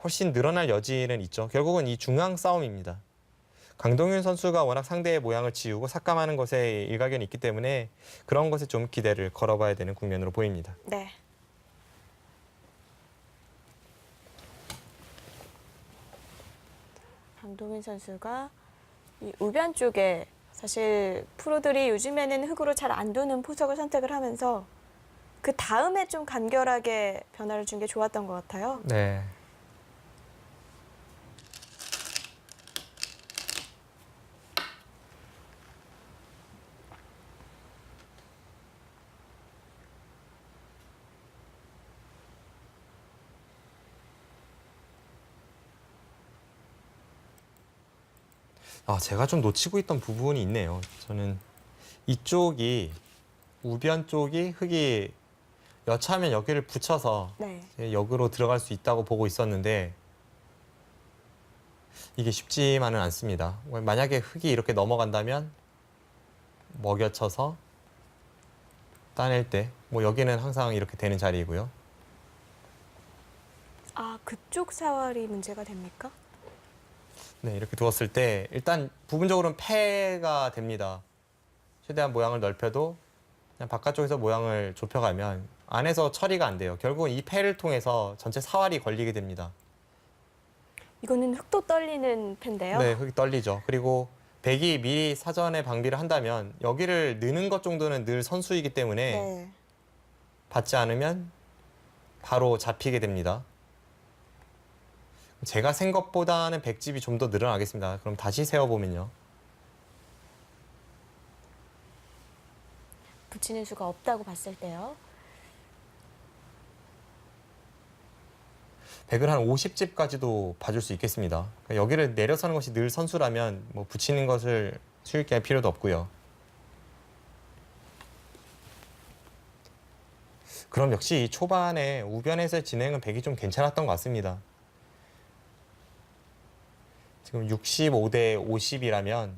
훨씬 늘어날 여지는 있죠. 결국은 이 중앙 싸움입니다. 강동윤 선수가 워낙 상대의 모양을 지우고 삭감하는 것에 일가견이 있기 때문에 그런 것에 좀 기대를 걸어봐야 되는 국면으로 보입니다. 네. 강동윤 선수가 이 우변 쪽에 사실 프로들이 요즘에는 흙으로 잘 안 두는 포석을 선택을 하면서 그 다음에 좀 간결하게 변화를 준 게 좋았던 것 같아요. 네. 제가 좀 놓치고 있던 부분이 있네요. 저는 이쪽이 우변 쪽이 흙이 여차하면 여기를 붙여서 네. 역으로 들어갈 수 있다고 보고 있었는데 이게 쉽지만은 않습니다. 만약에 흙이 이렇게 넘어간다면 먹여쳐서 따낼 때 뭐 여기는 항상 이렇게 되는 자리이고요. 아, 그쪽 사활이 문제가 됩니까? 네, 이렇게 두었을 때 일단 부분적으로는 폐가 됩니다. 최대한 모양을 넓혀도 그냥 바깥쪽에서 모양을 좁혀가면 안에서 처리가 안 돼요. 결국은 이 폐를 통해서 전체 사활이 걸리게 됩니다. 이거는 흙도 떨리는 펜데요. 네, 흙이 떨리죠. 그리고 백이 미리 사전에 방비를 한다면 여기를 느는 것 정도는 늘 선수이기 때문에 네. 받지 않으면 바로 잡히게 됩니다. 제가 센 것보다는 백집이 좀 더 늘어나겠습니다. 그럼 다시 세어보면요. 붙이는 수가 없다고 봤을 때요. 백을 한 50집까지도 봐줄 수 있겠습니다. 그러니까 여기를 내려서는 것이 늘 선수라면 뭐 붙이는 것을 수익게 할 필요도 없고요. 그럼 역시 초반에 우변에서의 진행은 백이 좀 괜찮았던 것 같습니다. 지금 65대 50이라면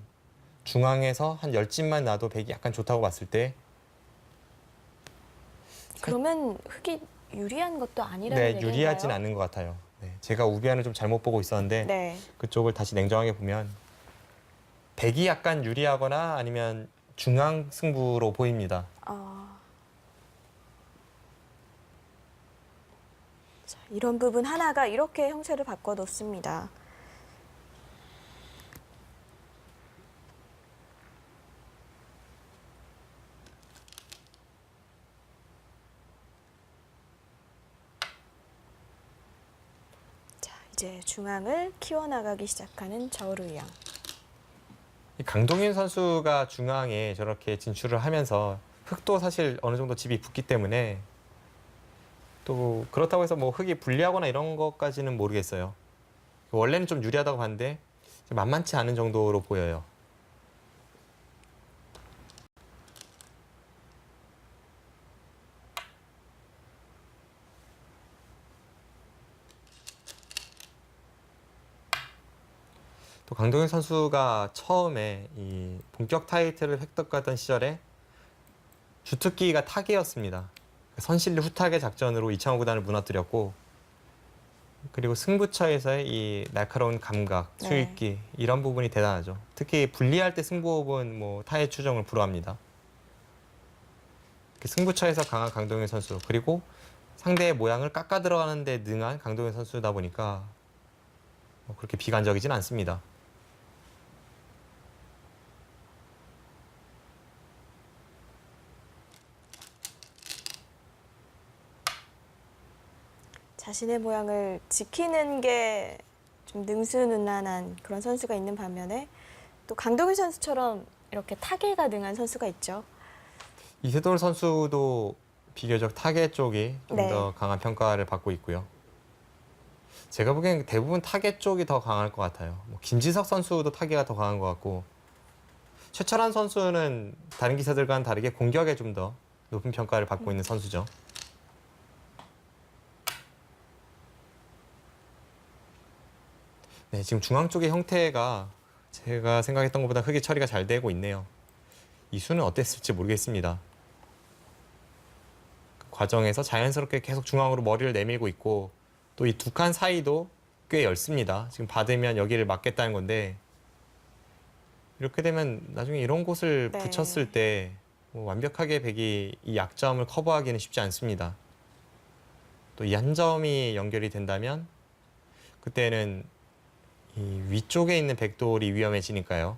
중앙에서 한 10집만 놔도 백이 약간 좋다고 봤을 때 그러면 흙이 유리한 것도 아니라는 네, 얘기인가요? 유리하진 않는 것 같아요. 네, 제가 우변을 좀 잘못 보고 있었는데 네. 그쪽을 다시 냉정하게 보면 백이 약간 유리하거나 아니면 중앙 승부로 보입니다. 자, 이런 부분 하나가 이렇게 형태를 바꿔 놓습니다. 자, 이제 중앙을 키워나가기 시작하는 저우루양. 이 강동윤 선수가 중앙에 저렇게 진출을 하면서 흙도 사실 어느 정도 집이 붙기 때문에 또 그렇다고 해서 뭐 흙이 불리하거나 이런 것까지는 모르겠어요. 원래는 좀 유리하다고 봤는데 만만치 않은 정도로 보여요. 또 강동윤 선수가 처음에 이 본격 타이틀을 획득하던 시절에 주특기가 타계였습니다. 선실리 후타계 작전으로 이창호 구단을 무너뜨렸고 그리고 승부처에서의 이 날카로운 감각, 네. 수익기 이런 부분이 대단하죠. 특히 분리할 때 승부업은 뭐 타의 추정을 불허합니다. 승부처에서 강한 강동윤 선수 그리고 상대의 모양을 깎아 들어가는 데 능한 강동윤 선수다 보니까 뭐 그렇게 비관적이진 않습니다. 자신의 모양을 지키는 게 좀 능수능란한 그런 선수가 있는 반면에 또 강동윤 선수처럼 이렇게 타계가 능한 선수가 있죠. 이세돌 선수도 비교적 타계 쪽이 좀 네. 더 강한 평가를 받고 있고요. 제가 보기엔 대부분 타계 쪽이 더 강할 것 같아요. 뭐 김지석 선수도 타계가 더 강한 것 같고 최철한 선수는 다른 기사들과는 다르게 공격에 좀 더 높은 평가를 받고 있는 선수죠. 네, 지금 중앙 쪽의 형태가 제가 생각했던 것보다 흙의 처리가 잘 되고 있네요. 이 수는 어땠을지 모르겠습니다. 그 과정에서 자연스럽게 계속 중앙으로 머리를 내밀고 있고 또 이 두 칸 사이도 꽤 얇습니다. 지금 받으면 여기를 막겠다는 건데 이렇게 되면 나중에 이런 곳을 네. 붙였을 때 완벽하게 백이 이 약점을 커버하기는 쉽지 않습니다. 또 이 한 점이 연결이 된다면 그때는 이 위쪽에 있는 백돌이 위험해지니까요.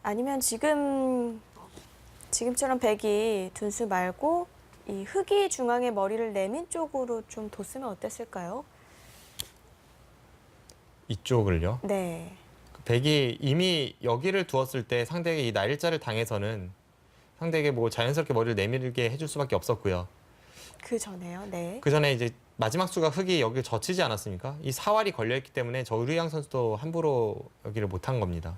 아니면 지금처럼 백이 둔수 말고 이 흑이 중앙에 머리를 내민 쪽으로 좀 뒀으면 어땠을까요? 이쪽을요. 네. 백이 이미 여기를 두었을 때 상대에게 이 날일자를 당해서는 상대에게 뭐 자연스럽게 머리를 내밀게 해줄 수밖에 없었고요. 그 전에요. 네. 그 전에 이제 마지막 수가 흑이 여기를 젖히지 않았습니까? 이 사활이 걸려있기 때문에 저우리양 선수도 함부로 여기를 못한 겁니다.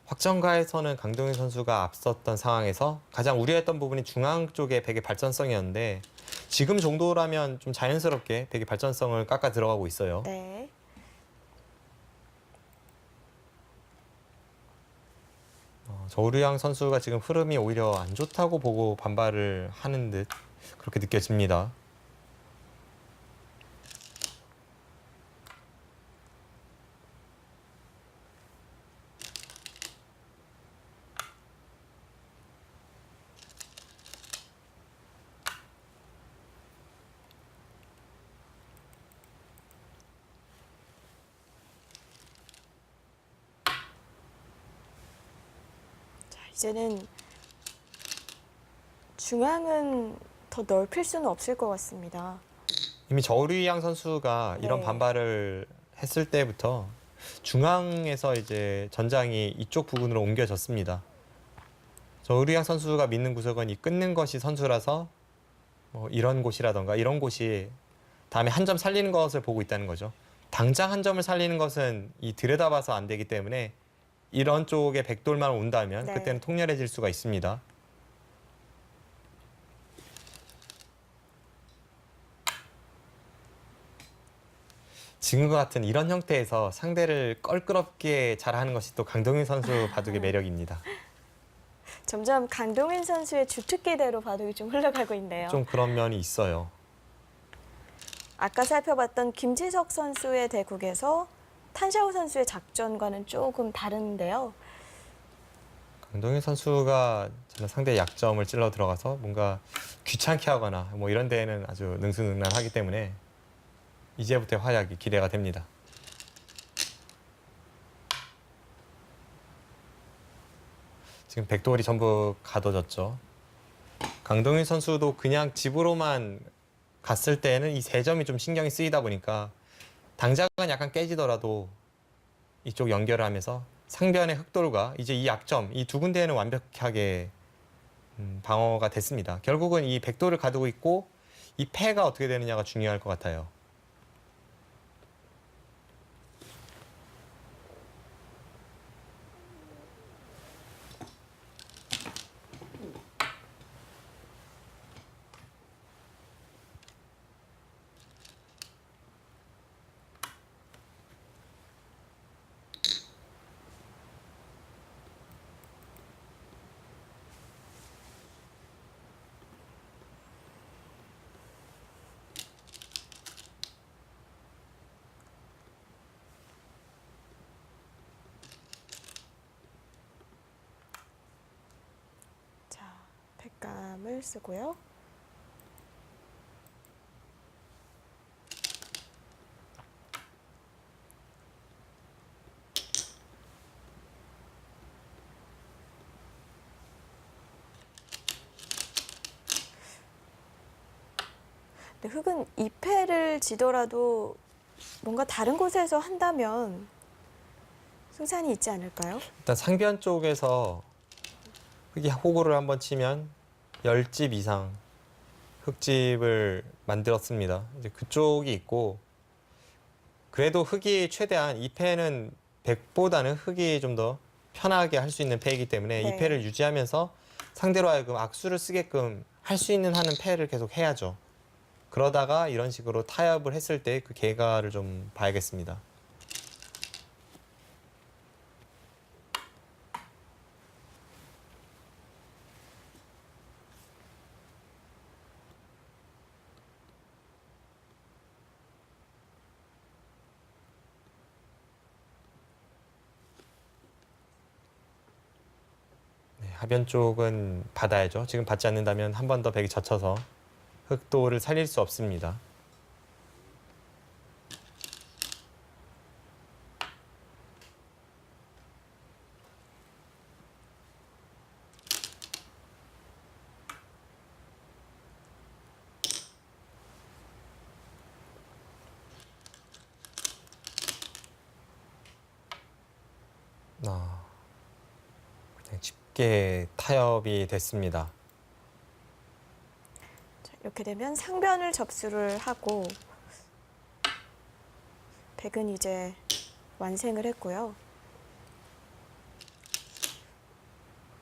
확정가에서는 강동윤 선수가 앞섰던 상황에서 가장 우려했던 부분이 중앙 쪽의 백의 발전성이었는데 지금 정도라면 좀 자연스럽게 백의 발전성을 깎아 들어가고 있어요. 네. 저우리양 선수가 지금 흐름이 오히려 안 좋다고 보고 반발을 하는 듯 그렇게 느껴집니다. 자, 이제는 중앙은 더 넓힐 수는 없을 것 같습니다. 이미 저우리양 선수가 이런 네. 반발을 했을 때부터 중앙에서 이제 전장이 이쪽 부분으로 옮겨졌습니다. 저우리양 선수가 믿는 구석은 이 끊는 것이 선수라서 뭐 이런 곳이라던가 이런 곳이 다음에 한 점 살리는 것을 보고 있다는 거죠. 당장 한 점을 살리는 것은 이 들여다봐서 안 되기 때문에 이런 쪽에 백돌만 온다면 네. 그때는 통렬해질 수가 있습니다. 지금과 같은 이런 형태에서 상대를 껄끄럽게 잘하는 것이 또 강동윤 선수 바둑의 매력입니다. 점점 강동윤 선수의 주특기대로 바둑이 좀 흘러가고 있네요. 좀 그런 면이 있어요. 아까 살펴봤던 김지석 선수의 대국에서 탄샤오 선수의 작전과는 조금 다른데요. 강동윤 선수가 저는 상대의 약점을 찔러 들어가서 뭔가 귀찮게 하거나 뭐 이런 데에는 아주 능수능란하기 때문에 이제부터의 활약이 기대가 됩니다. 지금 백돌이 전부 가둬졌죠. 강동윤 선수도 그냥 집으로만 갔을 때는 이 세 점이 좀 신경이 쓰이다 보니까 당장은 약간 깨지더라도 이쪽 연결을 하면서 상변의 흑돌과 이제 이 약점, 이 두 군데에는 완벽하게 방어가 됐습니다. 결국은 이 백돌을 가두고 있고 이 패가 어떻게 되느냐가 중요할 것 같아요. 자, 백감을 쓰고요. 근데 흑은 2패를 지더라도 뭔가 다른 곳에서 한다면 승산이 있지 않을까요? 일단 상변 쪽에서 흑이 호구를 한번 치면 10집 이상 흑집을 만들었습니다. 이제 그쪽이 있고 그래도 흑이 최대한 2패는 100보다는 흑이 좀 더 편하게 할 수 있는 패이기 때문에 네. 2패를 유지하면서 상대로 하여금 악수를 쓰게끔 할 수 있는 한은 패를 계속 해야죠. 그러다가 이런 식으로 타협을 했을 때 그 계가를 좀 봐야겠습니다. 하변 쪽은 받아야죠. 지금 받지 않는다면 한 번 더 백이 젖혀서 흑도를 살릴 수 없습니다. 그냥 쉽게 타협이 됐습니다. 자, 이렇게 되면 상변을 접수를 하고 백은 이제 완생을 했고요.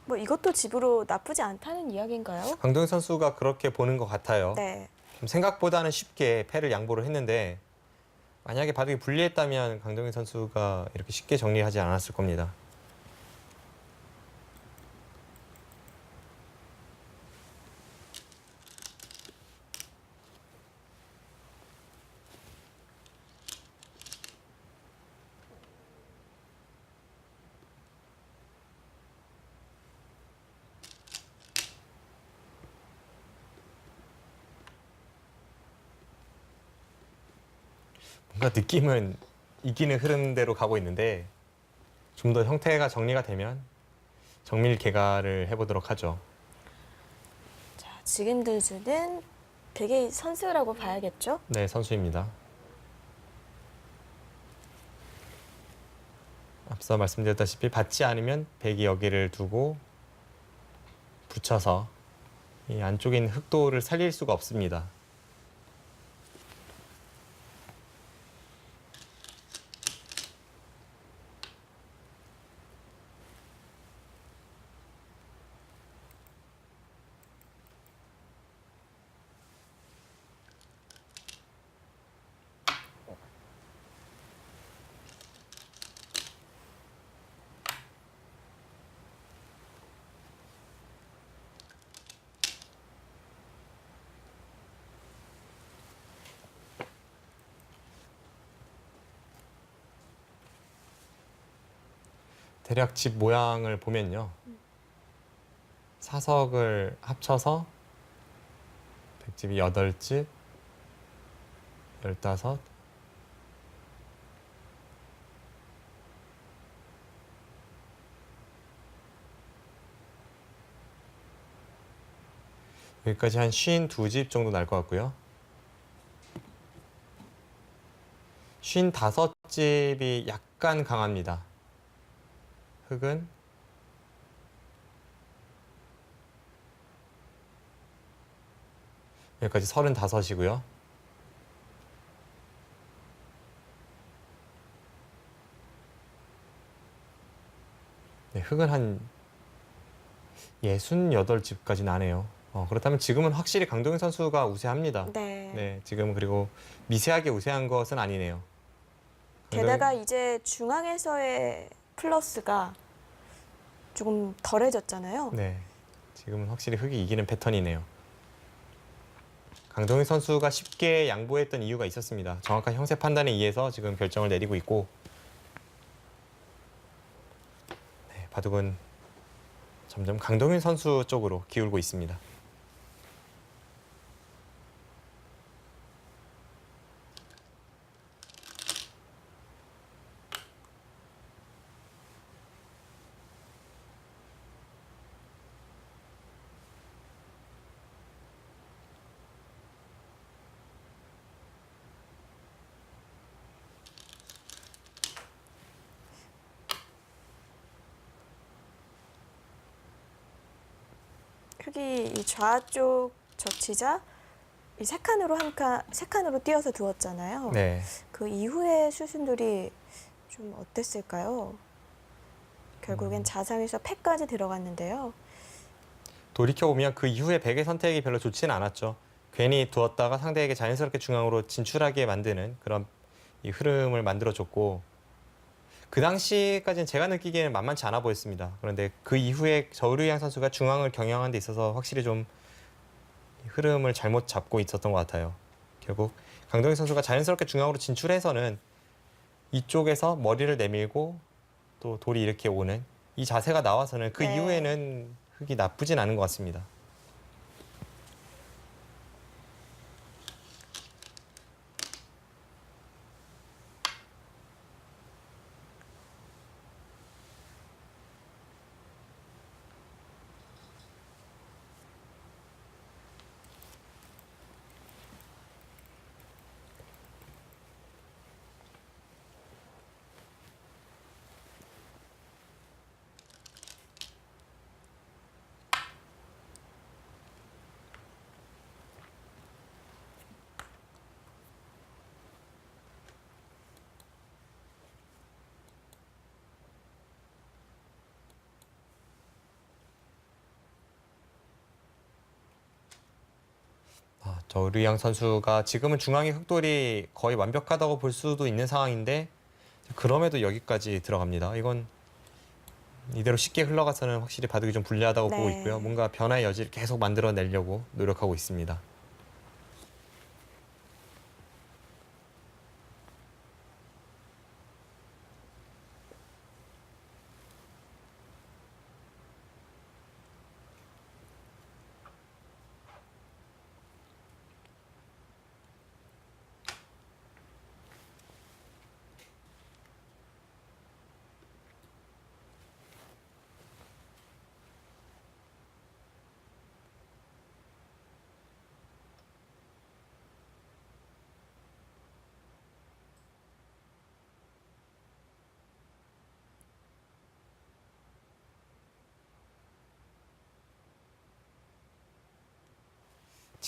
뭐 이것도 집으로 나쁘지 않다는 이야기인가요? 강동희 선수가 그렇게 보는 것 같아요. 네. 좀 생각보다는 쉽게 패를 양보를 했는데 만약에 바둑이 불리했다면 강동희 선수가 이렇게 쉽게 정리하지 않았을 겁니다. 뭔가 느낌은 이기는 흐름대로 가고 있는데 좀 더 형태가 정리가 되면 정밀 개가를 해보도록 하죠. 자, 지금 선수는 백의 선수라고 봐야겠죠? 네, 선수입니다. 앞서 말씀드렸다시피 받지 않으면 백이 여기를 두고 붙여서 이 안쪽에 있는 흑도를 살릴 수가 없습니다. 대략 집 모양을 보면요. 사석을 합쳐서 백집이 8집, 15, 여기까지 한 52집 정도 날 것 같고요. 55집이 약간 강합니다. 흑은 여기까지 35이고요. 네, 흑은 한 68집까지 나네요. 그렇다면 지금은 확실히 강동희 선수가 우세합니다. 네. 네, 지금 그리고 미세하게 우세한 것은 아니네요. 게다가 이제 중앙에서의 플러스가 조금 덜해졌잖아요. 네, 지금은 확실히 흑이 이기는 패턴이네요. 강동희 선수가 쉽게 양보했던 이유가 있었습니다. 정확한 형세 판단에 의해서 지금 결정을 내리고 있고, 네, 바둑은 점점 강동희 선수 쪽으로 기울고 있습니다. 흑이 이 좌쪽 젖히자 이 세 칸으로 세 칸으로 띄어서 두었잖아요. 네, 그 이후의 수순들이 좀 어땠을까요? 결국엔 자상에서 패까지 들어갔는데요. 돌이켜보면 그 이후에 백의 선택이 별로 좋지는 않았죠. 괜히 두었다가 상대에게 자연스럽게 중앙으로 진출하게 만드는 그런 이 흐름을 만들어줬고 그 당시까지는 제가 느끼기에는 만만치 않아 보였습니다. 그런데 그 이후에 저우르양 선수가 중앙을 경영하는 데 있어서 확실히 좀 흐름을 잘못 잡고 있었던 것 같아요. 결국 강동희 선수가 자연스럽게 중앙으로 진출해서는 이쪽에서 머리를 내밀고 또 돌이 이렇게 오는 이 자세가 나와서는 그 네. 이후에는 흙이 나쁘진 않은 것 같습니다. 저우르양 선수가 지금은 중앙의 흑돌이 거의 완벽하다고 볼 수도 있는 상황인데 그럼에도 여기까지 들어갑니다. 이건 이대로 쉽게 흘러가서는 확실히 바둑이 좀 불리하다고 보고 네. 있고요. 뭔가 변화의 여지를 계속 만들어내려고 노력하고 있습니다.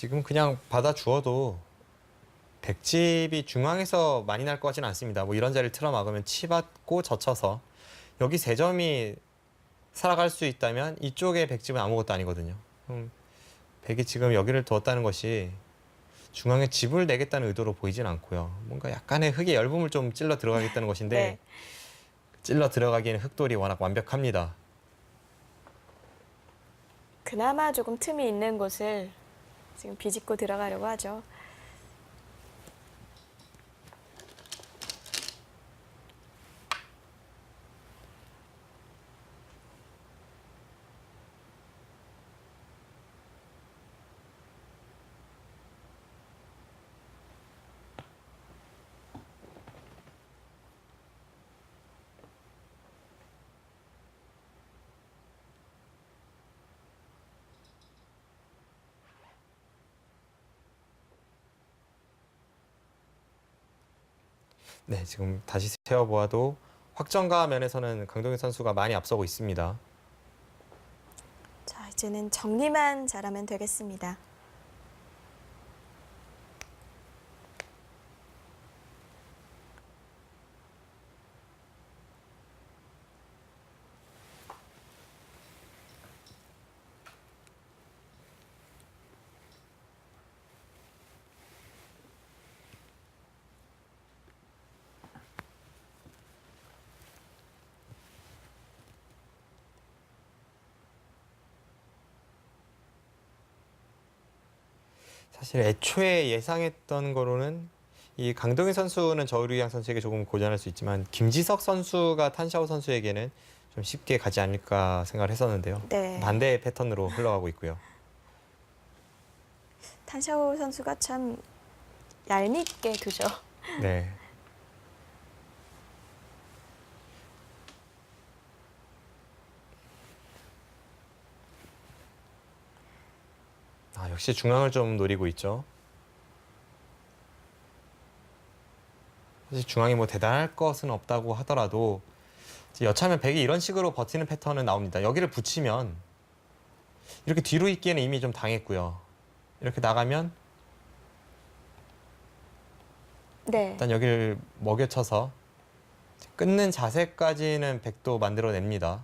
지금 그냥 받아주어도 백집이 중앙에서 많이 날 것 같지는 않습니다. 뭐 이런 자리를 틀어막으면 치받고 젖혀서 여기 세 점이 살아갈 수 있다면 이쪽에 백집은 아무것도 아니거든요. 백이 지금 여기를 두었다는 것이 중앙에 집을 내겠다는 의도로 보이진 않고요. 뭔가 약간의 흙의 얇음을 좀 찔러 들어가겠다는 것인데 네. 찔러 들어가기에는 흙돌이 워낙 완벽합니다. 그나마 조금 틈이 있는 곳을 지금 비집고 들어가려고 하죠. 네, 지금 다시 세어보아도 확정가 면에서는 강동희 선수가 많이 앞서고 있습니다. 자, 이제는 정리만 잘하면 되겠습니다. 사실 애초에 예상했던 거로는 이 강동희 선수는 저우르양 선수에게 조금 고전할 수 있지만 김지석 선수가 탄샤오 선수에게는 좀 쉽게 가지 않을까 생각을 했었는데요. 네. 반대의 패턴으로 흘러가고 있고요. 탄샤오 선수가 참 얄밉게 두죠. 네. 역시 중앙을 좀 노리고 있죠. 사실 중앙이 뭐 대단할 것은 없다고 하더라도 여차하면 백이 이런 식으로 버티는 패턴은 나옵니다. 여기를 붙이면 이렇게 뒤로 있기에는 이미 좀 당했고요. 이렇게 나가면 네. 일단 여기를 먹여쳐서 끊는 자세까지는 백도 만들어냅니다.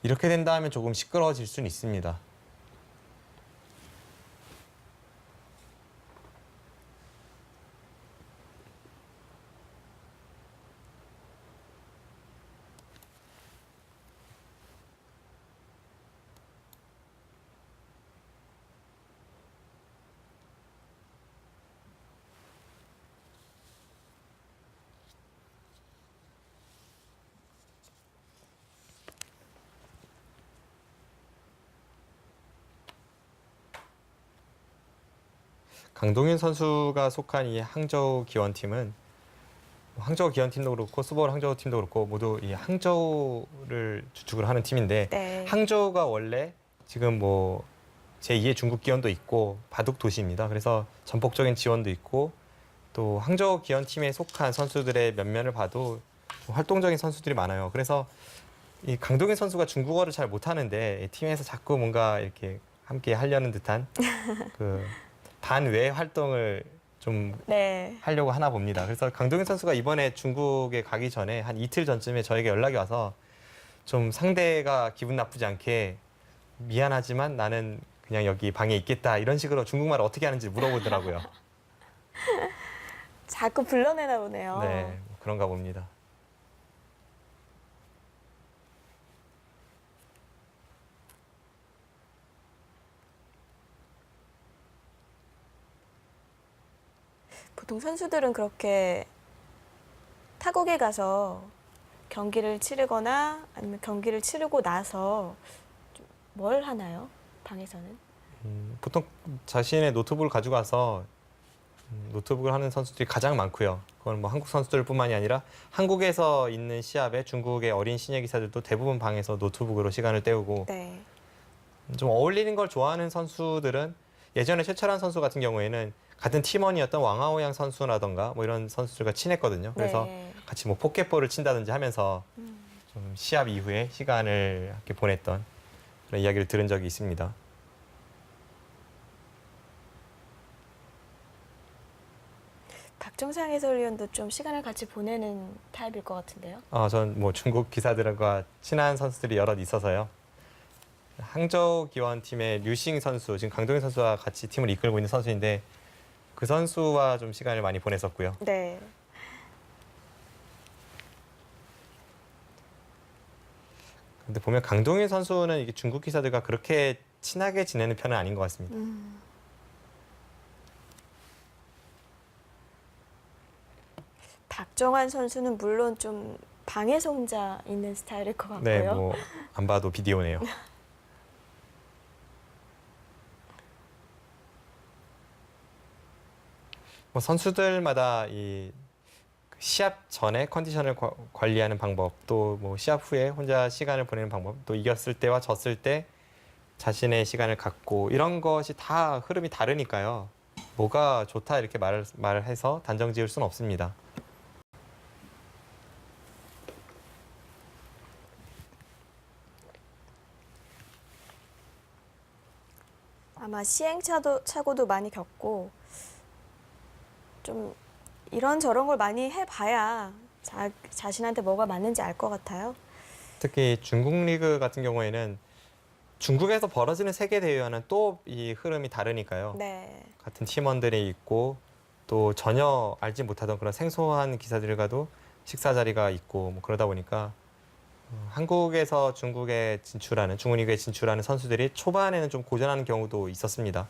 이렇게 된다 하면 조금 시끄러워질 수는 있습니다. 강동윤 선수가 속한 이 항저우 기원팀은 항저우 기원팀도 그렇고 수보울 항저우 팀도 그렇고 모두 이 항저우를 주축으로 하는 팀인데 네. 항저우가 원래 지금 뭐 제2의 중국 기원도 있고 바둑 도시입니다. 그래서 전폭적인 지원도 있고 또 항저우 기원팀에 속한 선수들의 면면을 봐도 활동적인 선수들이 많아요. 그래서 이 강동윤 선수가 중국어를 잘 못하는데 팀에서 자꾸 뭔가 이렇게 함께 하려는 듯한 그 반외 활동을 좀 네. 하려고 하나 봅니다. 그래서 강동윤 선수가 이번에 중국에 가기 전에 한 이틀 전쯤에 저에게 연락이 와서 좀 상대가 기분 나쁘지 않게 미안하지만 나는 그냥 여기 방에 있겠다 이런 식으로 중국말을 어떻게 하는지 물어보더라고요. 자꾸 불러내나 보네요. 네, 뭐 그런가 봅니다. 보통 선수들은 그렇게 타국에 가서 경기를 치르거나 아니면 경기를 치르고 나서 좀 뭘 하나요? 방에서는? 보통 자신의 노트북을 가지고 와서 노트북을 하는 선수들이 가장 많고요. 그건 뭐 한국 선수들뿐만이 아니라 한국에서 있는 시합에 중국의 어린 신예 기사들도 대부분 방에서 노트북으로 시간을 때우고 네. 좀 어울리는 걸 좋아하는 선수들은 예전에 최철한 선수 같은 경우에는 같은 팀원이었던 왕하오양 선수라던가 뭐 이런 선수들과 친했거든요. 그래서 네. 같이 뭐 포켓볼을 친다든지 하면서 좀 시합 이후에 시간을 함께 보냈던 그런 이야기를 들은 적이 있습니다. 박정상 해설위원도 좀 시간을 같이 보내는 타입일 것 같은데요. 전 뭐 중국 기사들과 친한 선수들이 여럿 있어서요. 항저우 기원팀의 류싱 선수, 지금 강동윤 선수와 같이 팀을 이끌고 있는 선수인데 그 선수와 좀 시간을 많이 보냈었고요. 네. 근데 보면 강동윤 선수는 이게 중국 기사들과 그렇게 친하게 지내는 편은 아닌 것 같습니다. 박정환 선수는 물론 좀 방에서 혼자 있는 스타일일 것 같고요. 네, 뭐 안 봐도 비디오네요. 뭐 선수들마다 이 시합 전에 컨디션을 관리하는 방법, 또 뭐 시합 후에 혼자 시간을 보내는 방법, 또 이겼을 때와 졌을 때 자신의 시간을 갖고 이런 것이 다 흐름이 다르니까요. 뭐가 좋다 이렇게 말을 해서 단정 지을 수는 없습니다. 아마 시행착오도 많이 겪고 좀 이런 저런 걸 많이 해봐야 자신한테 뭐가 맞는지 알 것 같아요. 특히 중국 리그 같은 경우에는 중국에서 벌어지는 세계 대회와는 또 이 흐름이 다르니까요. 네. 같은 팀원들이 있고 또 전혀 알지 못하던 그런 생소한 기사들과도 식사 자리가 있고 뭐 그러다 보니까 한국에서 중국에 진출하는 중국 리그에 진출하는 선수들이 초반에는 좀 고전하는 경우도 있었습니다.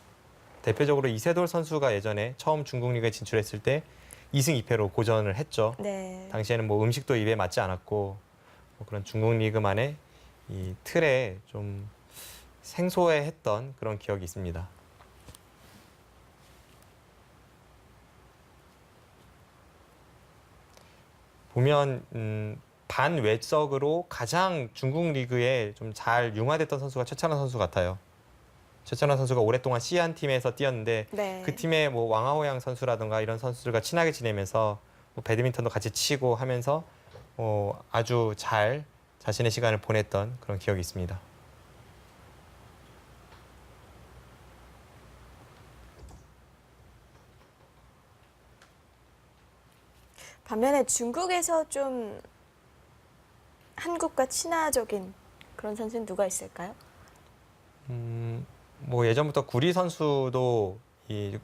대표적으로 이세돌 선수가 예전에 처음 중국 리그에 진출했을 때 2승 2패로 고전을 했죠. 네. 당시에는 뭐 음식도 입에 맞지 않았고 뭐 그런 중국 리그만의 이 틀에 좀 생소해했던 그런 기억이 있습니다. 보면 반외적으로 가장 중국 리그에 좀 잘 융화됐던 선수가 최찬원 선수 같아요. 최찬원 선수가 오랫동안 시안 팀에서 뛰었는데 네. 그 팀의 뭐 왕하오양 선수라든가 이런 선수들과 친하게 지내면서 뭐 배드민턴도 같이 치고 하면서 아주 잘 자신의 시간을 보냈던 그런 기억이 있습니다. 반면에 중국에서 좀 한국과 친화적인 그런 선수는 누가 있을까요? 뭐 예전부터 구리 선수도 이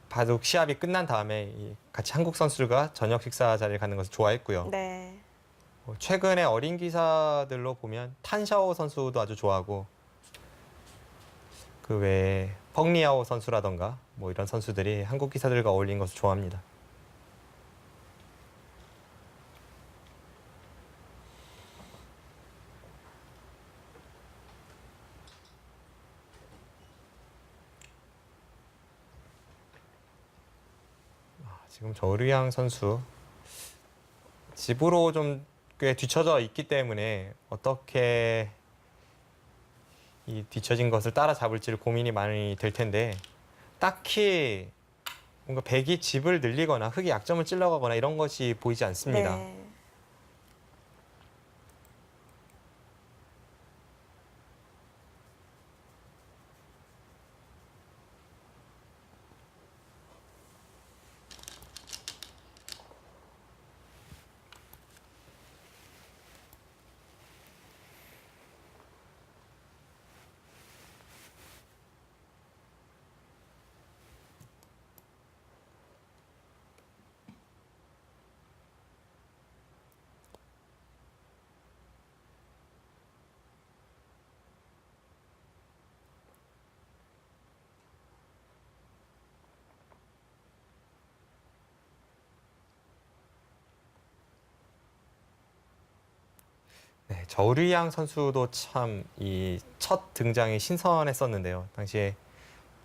바둑 시합이 끝난 다음에 같이 한국 선수들과 저녁 식사 자리를 갖는 것을 좋아했고요. 네. 최근에 어린 기사들로 보면 탄샤오 선수도 아주 좋아하고 그 외에 펑리아오 선수라던가 뭐 이런 선수들이 한국 기사들과 어울린 것을 좋아합니다. 지금 저우르양 선수 집으로 좀 꽤 뒤처져 있기 때문에 어떻게 이 뒤처진 것을 따라잡을지를 고민이 많이 될 텐데 딱히 뭔가 백이 집을 늘리거나 흑이 약점을 찔러가거나 이런 것이 보이지 않습니다. 네. 네, 저우르양 선수도 참 이 첫 등장이 신선했었는데요. 당시에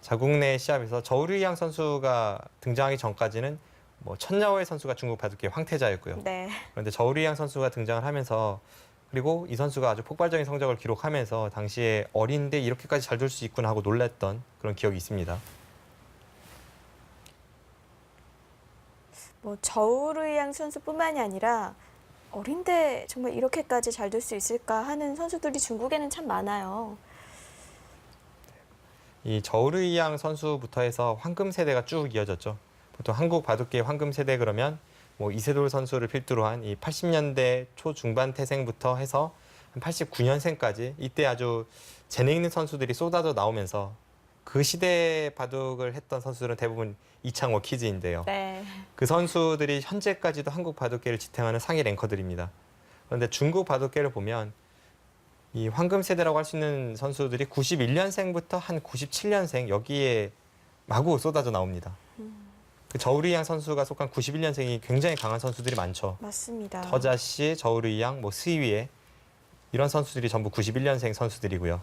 자국 내 시합에서 저우르양 선수가 등장하기 전까지는 뭐 천야오의 선수가 중국 바둑계 황태자였고요. 네. 그런데 저우르양 선수가 등장을 하면서 그리고 이 선수가 아주 폭발적인 성적을 기록하면서 당시에 어린데 이렇게까지 잘 둘 수 있구나 하고 놀랐던 그런 기억이 있습니다. 뭐 저우르양 선수뿐만이 아니라 어린데 정말 이렇게까지 잘 될 수 있을까 하는 선수들이 중국에는 참 많아요. 이 저우르이양 선수부터 해서 황금 세대가 쭉 이어졌죠. 보통 한국 바둑계 황금 세대 그러면 뭐 이세돌 선수를 필두로 한 이 80년대 초중반 태생부터 해서 한 89년생까지 이때 아주 재능 있는 선수들이 쏟아져 나오면서 그 시대 바둑을 했던 선수들은 대부분 이창호 키즈인데요. 네. 그 선수들이 현재까지도 한국 바둑계를 지탱하는 상위 랭커들입니다. 그런데 중국 바둑계를 보면 이 황금 세대라고 할 수 있는 선수들이 91년생부터 한 97년생 여기에 마구 쏟아져 나옵니다. 그 저우르이양 선수가 속한 91년생이 굉장히 강한 선수들이 많죠. 맞습니다. 터자씨, 저우르이양, 뭐 스위에 이런 선수들이 전부 91년생 선수들이고요.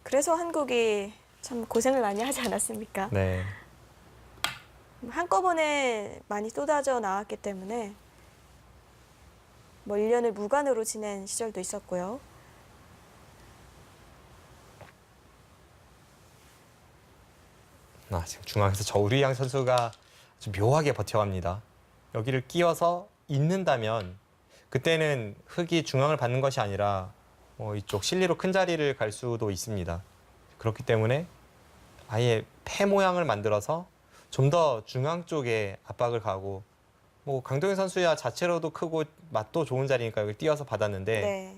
그래서 한국이 참 고생을 많이 하지 않았습니까? 네. 한꺼번에 많이 쏟아져 나왔기 때문에 뭐 1년을 무관으로 지낸 시절도 있었고요. 지금 중앙에서 저우르이양 선수가 아주 묘하게 버텨갑니다. 여기를 끼워서 잇는다면 그때는 흑이 중앙을 받는 것이 아니라 이쪽 실리로 큰 자리를 갈 수도 있습니다. 그렇기 때문에 아예 패 모양을 만들어서 좀 더 중앙 쪽에 압박을 가고 뭐 강동현 선수야 자체로도 크고 맛도 좋은 자리니까 여기 띄어서 받았는데 네.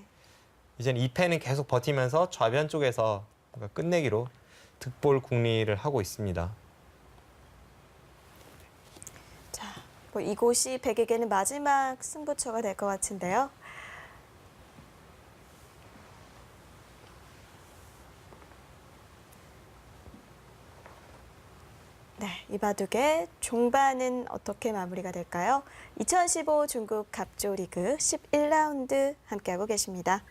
이제는 이 패는 계속 버티면서 좌변 쪽에서 뭔가 끝내기로 득볼 궁리를 하고 있습니다. 자, 뭐 이곳이 백에게는 마지막 승부처가 될 것 같은데요. 네, 이 바둑의 종반은 어떻게 마무리가 될까요? 2015 중국 갑조 리그 11라운드 함께하고 계십니다.